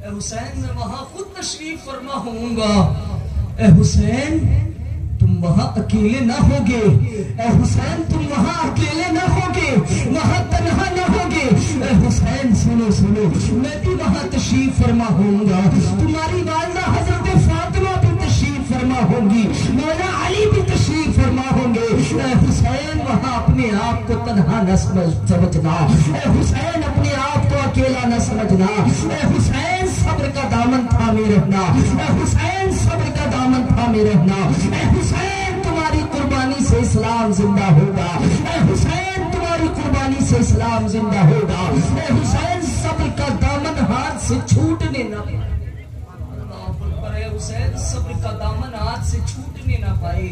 اے حسین میں وہاں خود تشریف فرما ہوں گا. اے حسین تم وہاں اکیلے نہ ہوگے. اے حسین تم وہاں اکیلے نہ ہوگے, وہاں تنہا نہ ہوگے. اے حسین سنو سنو میں بھی وہاں تشریف فرما ہوں گا. تمہاری والدہ حضرت فاطمہ بھی تشریف فرما ہوں گی, مولا علی بھی تشریف فرما ہوں گے. اے حسین وہاں اپنے آپ کو تنہا نہ سمجھنا. اے حسین اپنے آپ کو اکیلا نہ سمجھنا. اے حسین صبر کا دامن تھامے رہنا. اے حسین صبر کا دامن تھامے رہنا. اے حسین تمہاری قربانی سے اسلام زندہ ہوگا. اے حسین تمہاری قربانی سے اسلام زندہ ہوگا. اے حسین صبر کا دامن ہاتھ سے چھوٹنے نہ پائے. اے حسین صبر کا دامن ہاتھ سے چھوٹنے نہ پائے.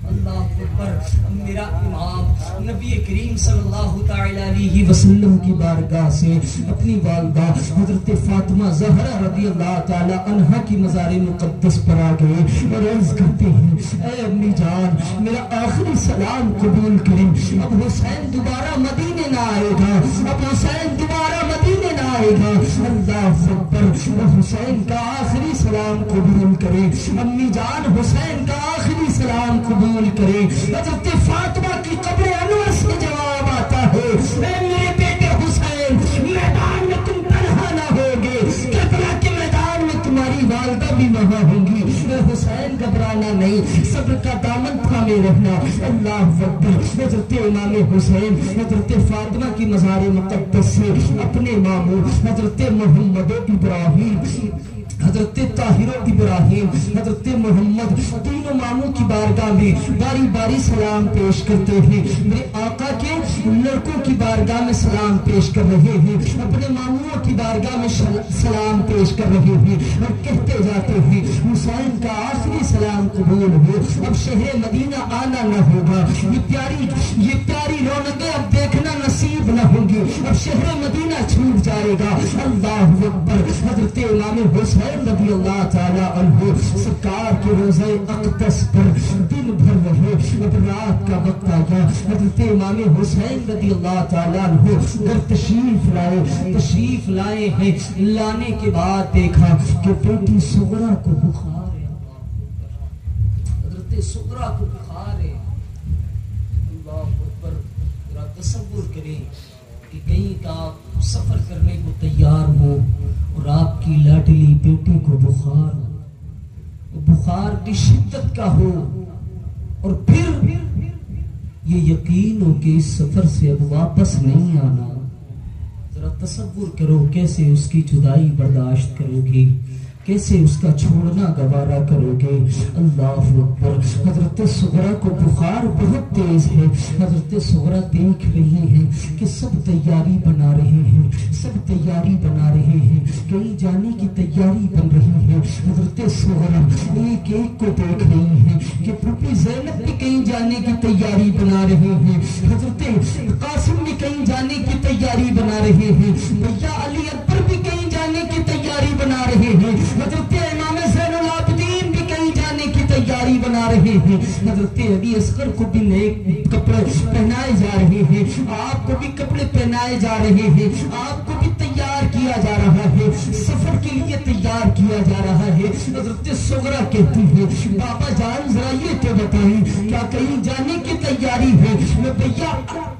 اللہ اکبر. میرا امام نبی کریم صلی اللہ تعالی علیہ وسلم کی بارگاہ سے اپنی والدہ حضرت فاطمہ زہرا رضی اللہ تعالی عنہا کی مزار مقدس پر آ گئے اور عرض کرتے ہیں اے امی جان میرا آخری سلام قبول کریں. اب حسین دوبارہ مدینے نہ آئے گا, اب حسین دوبارہ مدینے نہ آئے گا. اللہ اکبر. حسین کا آخری سلام قبول کرے. امی جان حسین کا آخری سلام قبول کرے. حضرت فاطمہ کی قبر انور سے جواب آتا ہے اے میرے بیٹے حسین میدان میں تم تنہا نہ ہوگے, کربلا کے میدان میں تمہاری والدہ بھی وہاں ہوں گی. اے حسین گھبرانا نہیں, صبر کا دامن تھامے رہنا. اللہ اکبر. حضرت امام حسین حضرت فاطمہ کی مزار مقدس سے اپنے ماموں حضرت محمد ابراہیم حضرت طاہر ابراہیم حضرت محمد تینوں ماموں کی بارگاہ میں باری باری سلام پیش کرتے ہیں. میرے آقا کے لڑکوں کی بارگاہ میں سلام پیش کر رہے ہیں, اپنے ماموں کی بارگاہ میں سلام پیش کر رہے ہیں اور کہتے جاتے ہیں حسین کا آخری سلام قبول ہو. اب شہر مدینہ آنا نہ ہوگا. یہ پیاری رونقیں اب دیکھنا نصیب نہ ہوں گی. اب شہر مدینہ چھوٹ جائے گا. اللہ اکبر. حضرت امام حسین رضی اللہ تعالی عنہ سرکار کے روزہ اقدس پر دن بھر رہے. اب رات کا وقت آیا. حضرت امام حسین رضی اللہ تعالی عنہ گھر تشریف لائے ہیں. لانے کے بعد دیکھا کہ بیٹی صغرا کو بخار ہے. حضرت حضرت صغرا کو بخار ہے. اللہ اکبر. ذرا تصور کریں کہ کہیں کا آپ سفر کرنے کو تیار ہو اور آپ کی لاڈلی بیٹی کو بخار ہو، بخار کی شدت کا ہو، اور پھر یہ یقین ہو کہ اس سفر سے اب واپس نہیں آنا. ذرا تصور کرو کیسے اس کی جدائی برداشت کرو گے، کیسے اس کا چھوڑنا گوارا کرو گے. اللہ اکبر. حضرت صغرا کو بخار بہت تیز ہے. حضرت صغرا دیکھ رہی ہیں کہ سب تیاری بنا رہے ہیں، سب تیاری بنا رہے ہیں، کہیں جانے کی تیاری بن رہی ہے. حضرت صغرا ایک ایک کو دیکھ رہی ہیں کہ پھوپھی زینب بھی کہیں جانے کی تیاری بنا رہے ہیں، حضرت قاسم بھی کہیں جانے کی تیاری بنا رہے ہیں، بھیا علی اکبر بھی کہیں جانے کی تیاری بنا رہے ہیں، حضرت امام زین العابدین بھی کہیں جانے کی تیاری بنا رہے ہیں، حضرت علی اصغر کو بھی نئے کپڑے پہنائے جا رہے ہیں، آپ کو بھی کپڑے پہنائے جا رہے ہیں، آپ کو بھی تیار کیا جا رہا ہے، سفر کے لیے تیار کیا جا رہا ہے. حضرت صغرا کہتی ہے بابا جان ذرا یہ تو بتائیں کیا کہیں جانے کی تیاری ہے؟ میں بھیا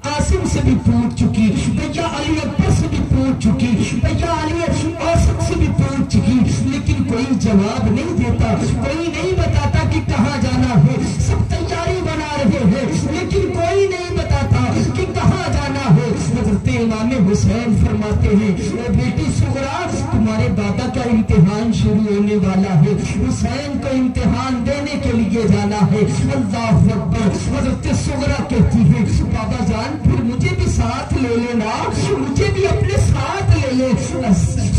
قاسم سے بھی پوچھ چکی، بھیا علی اکبر سے بھی پوچھ چکی، بھیا علی اوسط سے بھی پوچھ چکی، لیکن کوئی جواب نہیں دیتا، کوئی نہیں بتاتا کہ کہاں جانا ہے. سب تیاری بنا رہے ہیں لیکن کوئی نہیں بتاتا کہ کہاں جانا ہے. حضرت امام حسین فرماتے ہیں اے بیٹی صغرا تمہارے بابا کا امتحان شروع ہونے والا ہے، حسین کو امتحان دینے کے لیے جانا ہے. اللہ اکبر. حضرت صغرا کہتی ہے بابا جان پھر مجھے بھی ساتھ لے لینا، مجھے بھی اپنے ساتھ لے لے،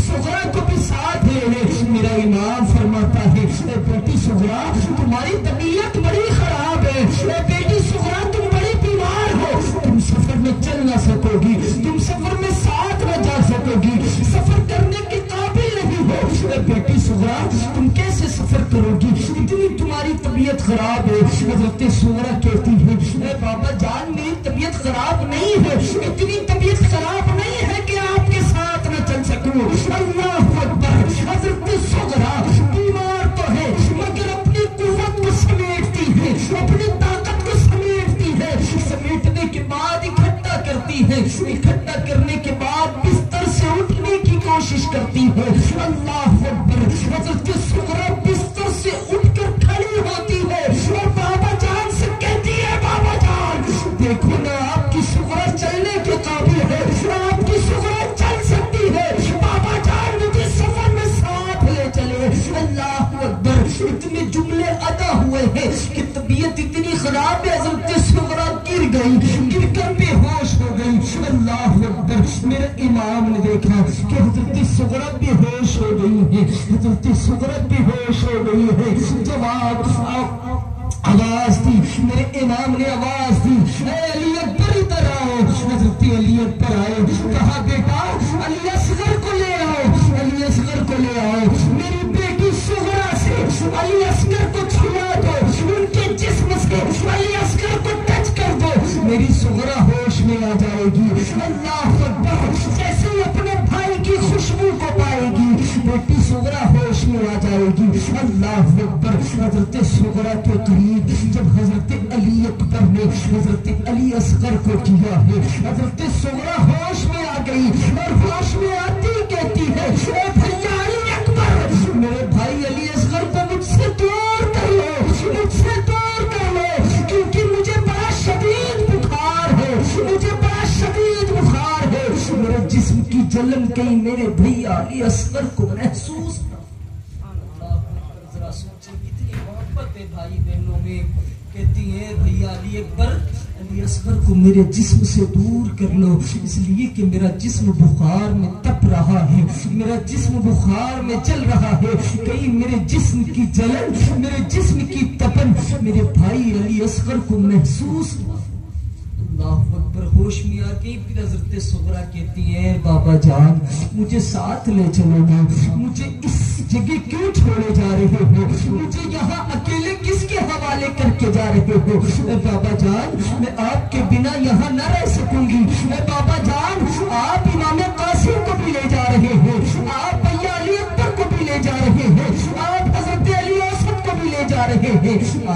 صغرا کو بھی ساتھ لے لے. میرا امام فرماتا ہے اے بیٹی صغرا تمہاری طبیعت بڑی خراب ہے، اے بیٹی صغرا تم بڑی بیمار ہو، تم سفر میں چل نہ سکو گی، تم سفر میں ساتھ نہ جا سکو گی، سفر کرنے کے قابل نہیں ہو. اے بیٹی صغرا تم کیسے سفر کرو گی، اتنی تمہاری طبیعت خراب ہے. حضرت صغرا کہتی ہے اے بابا جان میری طبیعت خراب نہیں ہے، اتنی طبیعت خراب نہیں ہے کہ آپ کے ساتھ نہ چل سکوں. اللہ اکبر. حضرت صغرا بیمار تو ہے مگر اپنی قوت کو سمیٹتی ہے، اپنی طاقت کو سمیٹتی ہے، سمیٹنے کے بعد اکٹھا کرتی ہے، اکٹھا کرنے کے بعد بستر سے اٹھنے کی کوشش کرتی ہے. اللہ اکبر. حضرت صغرا بستر سے اٹھ کر کھڑی ہوتی ہے اور بابا جان سے کہتی ہے بابا جان دیکھو نا آپ کی صغرا چلنے کے قابل ہے، آپ کی صغرا چل سکتی ہے، بابا جان مجھے سفر میں ساتھ لے چلے. اللہ اکبر. اتنے جملے ادا ہوئے ہیں کہ طبیعت اتنی خراب ہے حضرت صغرا گر گئی، گر کر بے ہوش ہو گئی. اللہ اکبر. میرے امام نے دیکھا کہ حضرت صغرا بے ہوش ہو گئی ہے، حضرت صغرا بے ہوش ہو گئی ہے. جواب آواز دی، میرے امام نے آواز دی اے علی اکبر ادھر آؤ. حضرت علی اکبر آئے، کہا بیٹا علی اصغر کو لے آؤ، علی اصغر کو لے آؤ. میری بیٹی صغرا سے علی اصغر کو چھڑا دو، ان کے جسم سے علی اصغر کو ٹچ کر دو، میری صغرا ہوش میں آ جائے گی. اللہ اکبر. جیسے ہی اپنے بھائی کی خوشبو کو پائے گی بیٹی صغرا ہوش میں آ جائے گی. اللہ اکبر. حضرت صغرا کے قریب جب حضرت علی اکبر نے حضرت علی اصغر کو کیا ہے، حضرت صغرا ہوش میں آ گئی اور ہوش میں آتی کہتی ہے اے بھیا علی اکبر میرے بھائی علی اصغر کو مجھ سے دور کر لو، مجھ سے دور کر لو، کیونکہ مجھے بڑا شدید بخار ہے، مجھے بڑا شدید بخار ہے، میرے جسم کی جلن کہیں میرے بھیا علی اصغر کو محسوس نہ. ذرا سوچیں کتنی محبت ہے بھائی بہنوں میں. کہتی ہیں بھیا علی اکبر علی اصغر کو میرے جسم سے دور کر لو، اس لیے کہ میرا جسم بخار میں تپ رہا ہے، میرا جسم بخار میں چل رہا ہے، کہیں میرے جسم کی جلن، میرے جسم کی تپن میرے بھائی علی اصغر کو محسوس نہ. اللہ اکبر. ہوش میں آ کے پھر حضرت صغرا کہتی ہے بابا جان مجھے ساتھ لے چلو نا، مجھے اس جگہ کیوں چھوڑے جا رہے ہو، مجھے یہاں اکیلے کس کے حوالے کر کے جا رہے ہو. اے بابا جان میں آپ کے بنا یہاں نہ رہ سکوں گی. اے بابا جان آپ امام قاسم کو بھی لے جا رہے ہیں، آپ بھیا علی اکبر کو بھی لے جا رہے ہیں، آپ حضرت علی اوسط کو بھی لے جا رہے ہیں،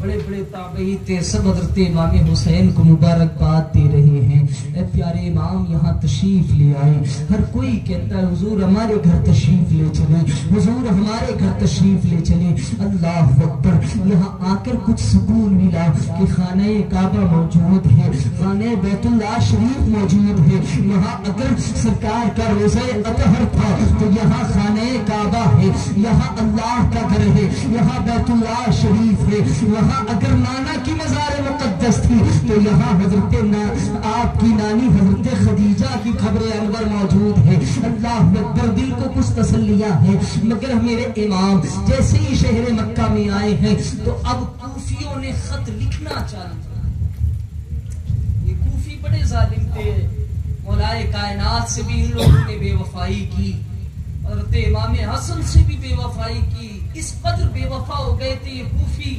بڑے بڑے تابعی تھے، سب حضرت امام حسین کو مبارکباد دے رہے ہیں۔ اے پیارے امام یہاں تشریف لے آئے، ہر کوئی کہتا ہے حضور ہمارے گھر تشریف لے چلیں، حضور ہمارے گھر تشریف لے چلیں۔ اللہ اکبر، یہاں آ کر کچھ سکون ملا کہ خانہ کعبہ موجود ہے، خانہ بیت اللہ شریف موجود ہے، یہاں اگر سرکار کا روزہ اطہر تھا تو یہاں خانہ کعبہ ہے، یہاں اللہ کا گھر ہے، یہاں بیت اللہ شریف ہے، یہاں اگر نانا کی مزار مقدس تھی تو یہاں حضرت آپ کی نانی حضرت خدیجہ کی قبر انور موجود ہے۔ اللہ اکبر، دل کو کچھ تسلیاں ہے، مگر میرے امام جیسے ہی شہر مکہ میں آئے ہیں تو اب کوفیوں نے خط لکھنا چاہا۔ یہ کوفی بڑے ظالم تھے، مولائے کائنات سے بھی ان لوگوں نے بے وفائی کی، حضرت امام حسن سے بھی بے وفائی کی، اس قدر بے وفا ہو گئے تھے یہ کوفی۔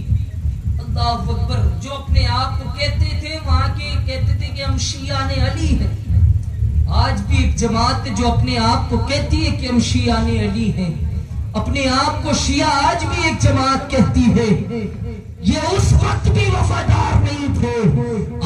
اللہ اکبر، جو اپنے آپ کو کہتے تھے وہاں کے کہتے تھے کہ ہم شیعان علی ہیں۔ آج بھی ایک جماعت جو اپنے آپ کو کہتی ہے کہ ہم شیعان علی ہیں، اپنے آپ کو شیعہ آج بھی ایک جماعت کہتی ہے۔ یہ اس وقت بھی وفادار نہیں تھے،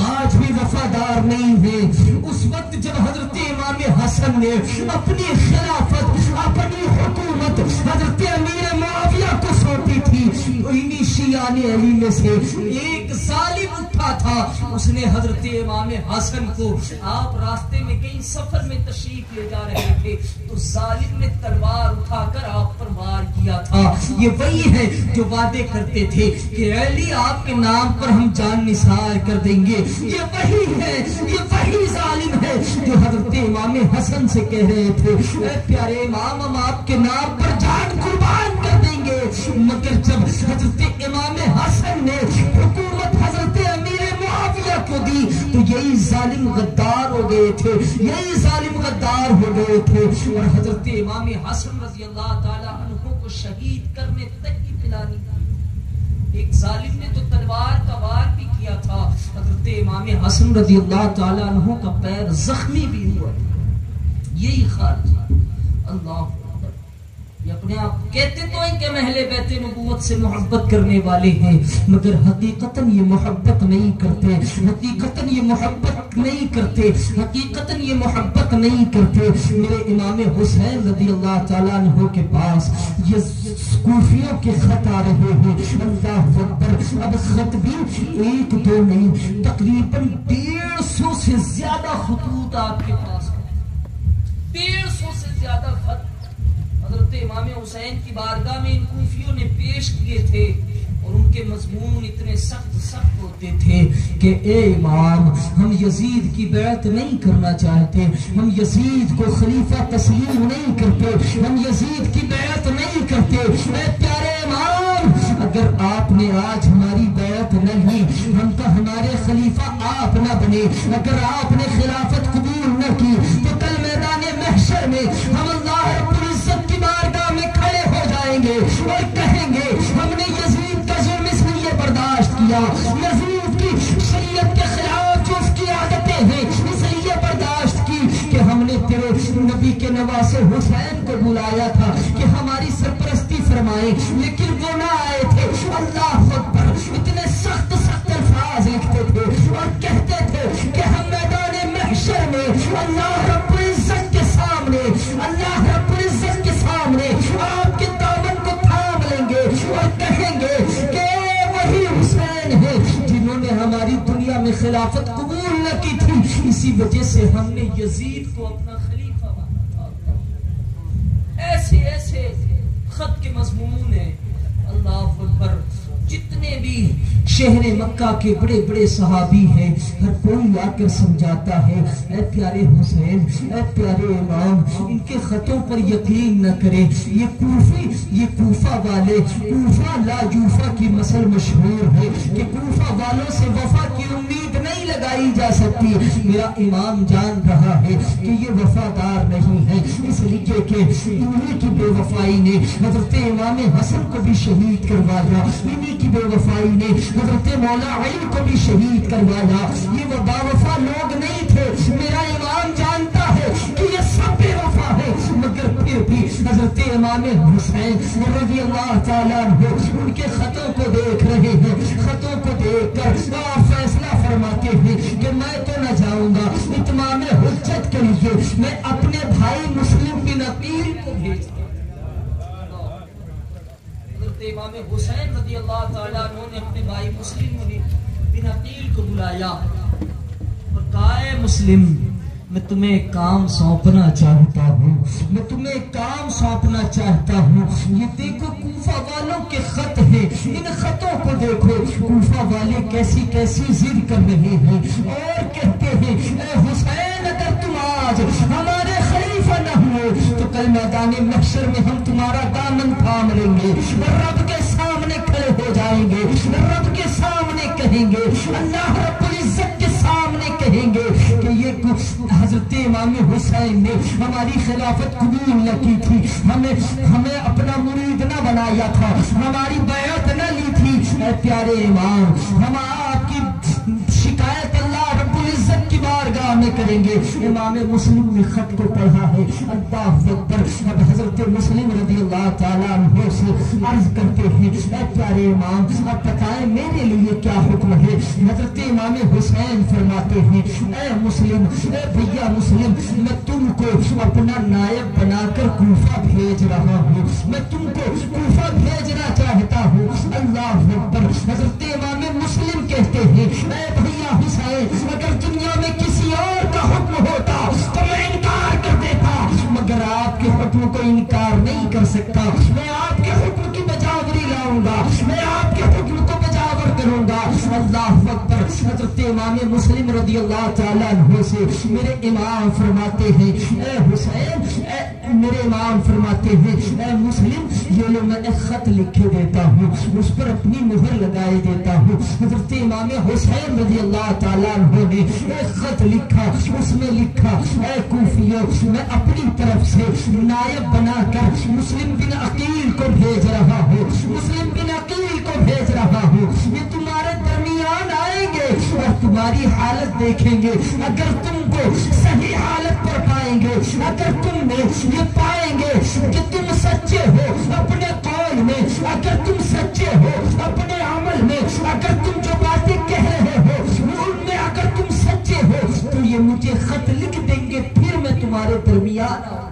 آج بھی وفادار نہیں ہیں۔ اس وقت جب حضرت امام حسن نے اپنی خلافت، اپنی حکومت حضرت امیر معاویہ کو سونپی تھی، انہی شیعان علی میں سے ایک ظالم اٹھا تھا، اس نے حضرت امام حسن کو، آپ راستے میں کہیں سفر میں تشریف لے جا رہے تھے تو ظالم نے تلوار اٹھا کر آپ پر وار کیا تھا۔ یہ وہی ہے جو وعدے کرتے تھے کہ علی آپ کے نام پر ہم جان نثار کر دیں گے، یہ وہی ہے، یہ وہی ظالم ہے جو حضرت امام حسن سے کہہ رہے تھے اے پیارے امام ہم آپ کے نام پر جان قربان کر دیں گے۔ مگر جب حضرت امام حسن نے حکومت حضرت امیر معاویہ کو دی تو یہی ظالم غدار ہو گئے تھے، یہی ظالم غدار ہو گئے تھے، اور حضرت امام حسن رضی اللہ تعالی عنہ کو شہید کرنے تک کی پلانی کی۔ ایک ظالم نے تو تلوار کا وار بھی کیا تھا، حضرت امام حسن رضی اللہ تعالی عنہ کا پیر زخمی بھی ہوا، یہی خارج۔ اللہ یہ اپنے آپ کہتے تو ہیں کہ ہم اہل بیت نبوت سے محبت کرنے والے ہیں، مگر حقیقتاً یہ محبت نہیں کرتے، حقیقتاً یہ محبت نہیں کرتے، حقیقتاً یہ محبت نہیں کرتے۔ میرے امام حسین رضی اللہ تعالیٰ عنہ کے پاس یہ کوفیوں کے خط آ رہے ہیں۔ اللہ اکبر، اب خط بھی ایک دو نہیں، تقریباً 150 سے زیادہ خطوط آپ کے پاس ہیں، 150 سے زیادہ خط حضرت امام حسین کی بارگاہ میں ان کوفیوں نے پیش کیے تھے، اور ان کے مضمون اتنے سخت سخت ہوتے تھے کہ اے امام ہم یزید کی بیعت نہیں کرنا چاہتے، ہم یزید کو خلیفہ تسلیم نہیں کرتے، ہم یزید کی بیعت نہیں کرتے۔ اے پیارے امام اگر آپ نے آج ہماری بیعت نہیں، ہم کا ہمارے خلیفہ آپ نہ بنے، اگر آپ نے خلافت قبول نہ کی تو کل میدان محشر میں ہم اللہ رب العزت کی بارگاہ میں کھڑے ہو جائیں گے اور کہیں گے ہم نے یزید کا ظلم اس لیے برداشت کیا، یزید کی شریعت کے خلاف جو اس کی عادتیں ہیں اس لیے برداشت کی کہ ہم نے تیرے نبی کے نواسے حسین کو بلایا تھا کہ ہماری سرپرستی فرمائے، لیکن وہ نہ آئے تھے۔ اللہ اکبر، اتنے سخت سخت الفاظ لکھتے تھے اور کہتے تھے کہ ہم میدان محشر میں اللہ رب العزت کے سامنے، اللہ رب العزت کے سامنے آپ کے دامن کو تھام لیں گے اور کہیں گے کہ وہی حسین ہے جنہوں نے ہماری دنیا میں خلافت قبول نہ کی تھی، اسی وجہ سے ہم نے یزید کو اپنا خلیفہ مانا تھا۔ ایسے ایسے خط کے مضمون ہیں۔ اللہ اکبر، جتنے بھی شہر مکہ کے بڑے بڑے صحابی ہیں ہر کوئی آ کر سمجھاتا ہے اے پیارے حسین، اے پیارے امام ان کے خطوں پر یقین نہ کریں، یہ کوفی، یہ کوفہ والے، کوفہ لا جوفہ کی مثل مشہور ہے کہ کوفہ والوں سے وفا کی امید نہیں لگائی جا سکتی۔ میرا امام جان رہا ہے کہ یہ وفادار نہیں ہے، اس لیے کہ انہی کی بے وفائی نے حضرت امام حسن کو بھی شہید کروایا، انہی کی بے وفائی نے حضرت مولا علی کو بھی شہید کروایا۔ یہ وہ با وفا لوگ نہیں تھے، میرا امام جانتا ہے کہ یہ سب بے وفا ہے، مگر پھر پھر بھی حضرت امام حسین رضی اللہ تعالیٰ عنہ ان کے خطوں کو دیکھ رہے ہیں. خطوں کو دیکھ کر فیصلہ فرماتے ہیں کہ میں تو نہ جاؤں گا, اتمام حجت کے لیے میں اپنے بھائی مسلم بن عقیل کو بھیج دوں. حضرت امام حسین رضی اللہ تعالیٰ عنہ نے اپنے بھائی مسلم بن عقیل کو بلایا اور کہا اے مسلم, میں تمہیں ایک کام سونپنا چاہتا ہوں, میں تمہیں ایک کام سونپنا چاہتا ہوں. یہ دیکھو کوفہ والوں کے خط ہیں, ان خطوں کو دیکھو. کوفہ والے کیسی کیسی ضد کر رہے ہیں اور کہتے ہیں اے حسین, اگر تم آج ہمارے خلیفہ نہ ہوئے تو کل میدان محشر میں ہم تمہارا دامن تھام لیں گے, رب کے سامنے کھڑے ہو جائیں گے, رب کے سامنے کہیں گے, اللہ رب العزت کے سامنے کہیں گے کہ یہ حضرت امام حسین نے ہماری خلافت قبول نہ کی تھی, ہمیں اپنا مرید نہ بنایا تھا, ہماری بیعت نہ لی تھی. اے پیارے امام, ہم آپ کی شکایت اللہ رب العزت کی بارگاہ میں کریں گے. امام مسلم نے خط کو پڑھا ہے. اللہ اکبر. اب حضرت مسلم رضی اللہ تعالیٰ عنہ سے عرض کرتے ہیں اے پیارے امام, اب بتائیں میرے لیے کیا حکم ہے. حضرت امام حسین فرماتے ہیں اے مسلم, اے بھیا مسلم, میں تم کو اپنا نائب بنا کر کوفہ بھیج رہا ہوں, میں تم کو کوفہ بھیجنا چاہتا ہوں. اللہ اکبر. حضرت امام مسلم کہتے ہیں اے بھیا حسین, اگر دنیا میں کسی اور کا حکم ہوتا تو میں انکار کر دیتا, مگر آپ کے حکم کو انکار نہیں کر سکتا. میں آپ کے حکم کی بجاوری لاؤں گا, میں آپ کے حکم کو بجاور کروں گا. اللہ اکبر. حضرت امام مسلم رضی اللہ تعالیٰ عنہ سے میرے امام فرماتے ہیں اے حسین, میرے امام فرماتے ہیں اے مسلم, یہ لو میں ایک خط لکھے دیتا ہوں, اس پر اپنی مہر لگائے دیتا ہوں. حضرت امام حسین رضی اللہ تعالیٰ عنہ نے ایک خط لکھا, اس میں لکھا اے کوفیو, میں اپنی طرف سے نائب بنا کر مسلم بن عقیل کو بھیج رہا ہوں, مسلم بن عقیل کو بھیج رہا ہوں. یہ تمہارے درمیان آئیں گے اور تمہاری حالت دیکھیں گے. اگر تم کو صحیح حالت پر پائیں گے, اگر تم میں یہ پائیں گے کہ تم سچے ہو اپنے قول میں, اگر تم سچے ہو اپنے عمل میں, اگر تم جو باتیں کہہ رہے ہو ان میں اگر تم سچے ہو تو یہ مجھے خط لکھ دیں گے, پھر میں تمہارے درمیان آؤں.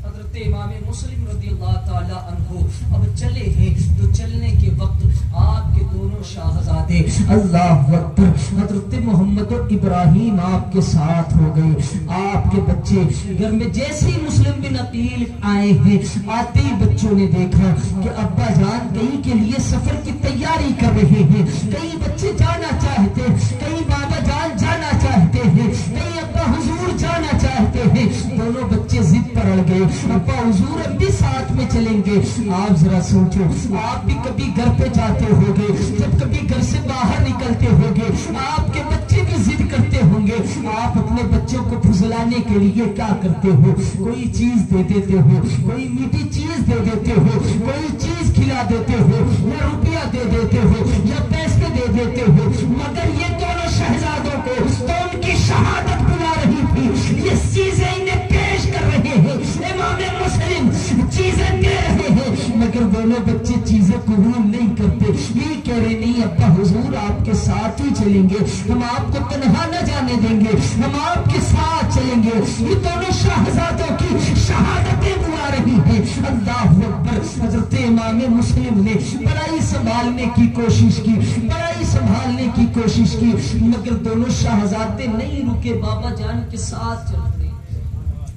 حضرت امام مسلم رضی اللہ تعالیٰ عنہ اب چلے ہیں تو چلنے کے وقت آپ کے دونوں شاہزادے اللہ اکبر حضرت محمد و ابراہیم آپ کے ساتھ ہو گئے. آپ کے بچے گھر میں جیسے ہی مسلم بن عقیل آئے ہیں, آتے ہی بچوں نے دیکھا کہ ابا جان کہیں کے لیے سفر کی تیاری کر رہے ہیں. کئی بچے جانا چاہتے, کئی بابا جان جانا چاہتے ہیں, کئی ابا حضور جانا چاہتے ہیں. دونوں بچے ضد پر اڑ گئے, ابا حضور اب بھی ساتھ میں چلیں گے. آپ ذرا سوچو, آپ بھی کبھی گھر پہ جاتے ہوگے, جب کبھی گھر سے باہر نکلتے ہوگے آپ کے بچے بھی ضد کرتے ہوں گے. آپ اپنے بچوں کو پھسلانے کے لیے کیا کرتے ہو, کوئی چیز دے دیتے ہو, کوئی میٹھی چیز دے دیتے ہو, کوئی چیز کھلا دیتے ہو, یا روپیہ دے دیتے ہو, یا پیسے دے دیتے ہو. مگر یہ دونوں شہزادوں کو تو ان کی شہادت بلا رہی تھی, یہ چیزیں انہیں پیش کر رہے ہیں. امام مسلم چیزیں دے رہے ہیں مگر دونوں بچے چیزیں قبول نہیں کرتے. یہ کہہ رہے نہیں ابا حضور آپ کے ساتھ ہی چلیں گے, ہم آپ کو تنہا نہ جانے دیں گے, ہم آپ کے ساتھ چلیں گے. یہ دونوں شہزادوں کی شہادتیں بلا رہی ہیں. اللہ اکبر. حضرت امام مسلم نے بڑائی سنبھالنے کی کوشش کی, بڑائی سنبھالنے کی کوشش کی, مگر دونوں شہزادے نہیں رکے, بابا جان کے ساتھ چل رہے.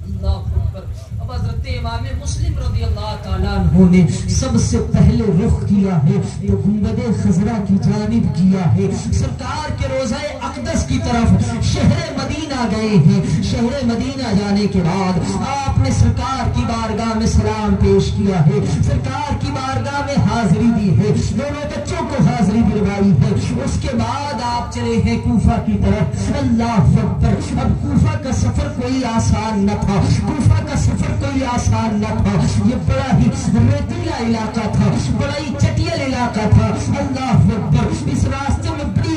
اللہ اکبر. اب حضرت امام مسلم رضی اللہ تعالیٰ عنہ نے سب سے پہلے رخ کیا ہے تو گنبد خضرا کی جانب کیا ہے, سرکار کے روضہ اقدس کی طرف شہر مدینہ گئے ہیں. شہر مدینہ جانے کے بعد آپ نے سرکار کی بارگاہ میں سلام پیش کیا ہے, سرکار کی بارگاہ میں حاضری دی ہے, دونوں بچوں کو حاضری دلوائی ہے. اس کے بعد آپ چلے ہیں کوفہ کی طرف. اللہ اکبر. اب کوفہ کا سفر کوئی آسان نہ تھا, کوفہ کا سفر کوئی آسان نہ تھا. یہ بڑا ہی ریتیلا علاقہ تھا, بڑا ہی چٹیل علاقہ تھا. اللہ اکبر. اس راستے میں بڑی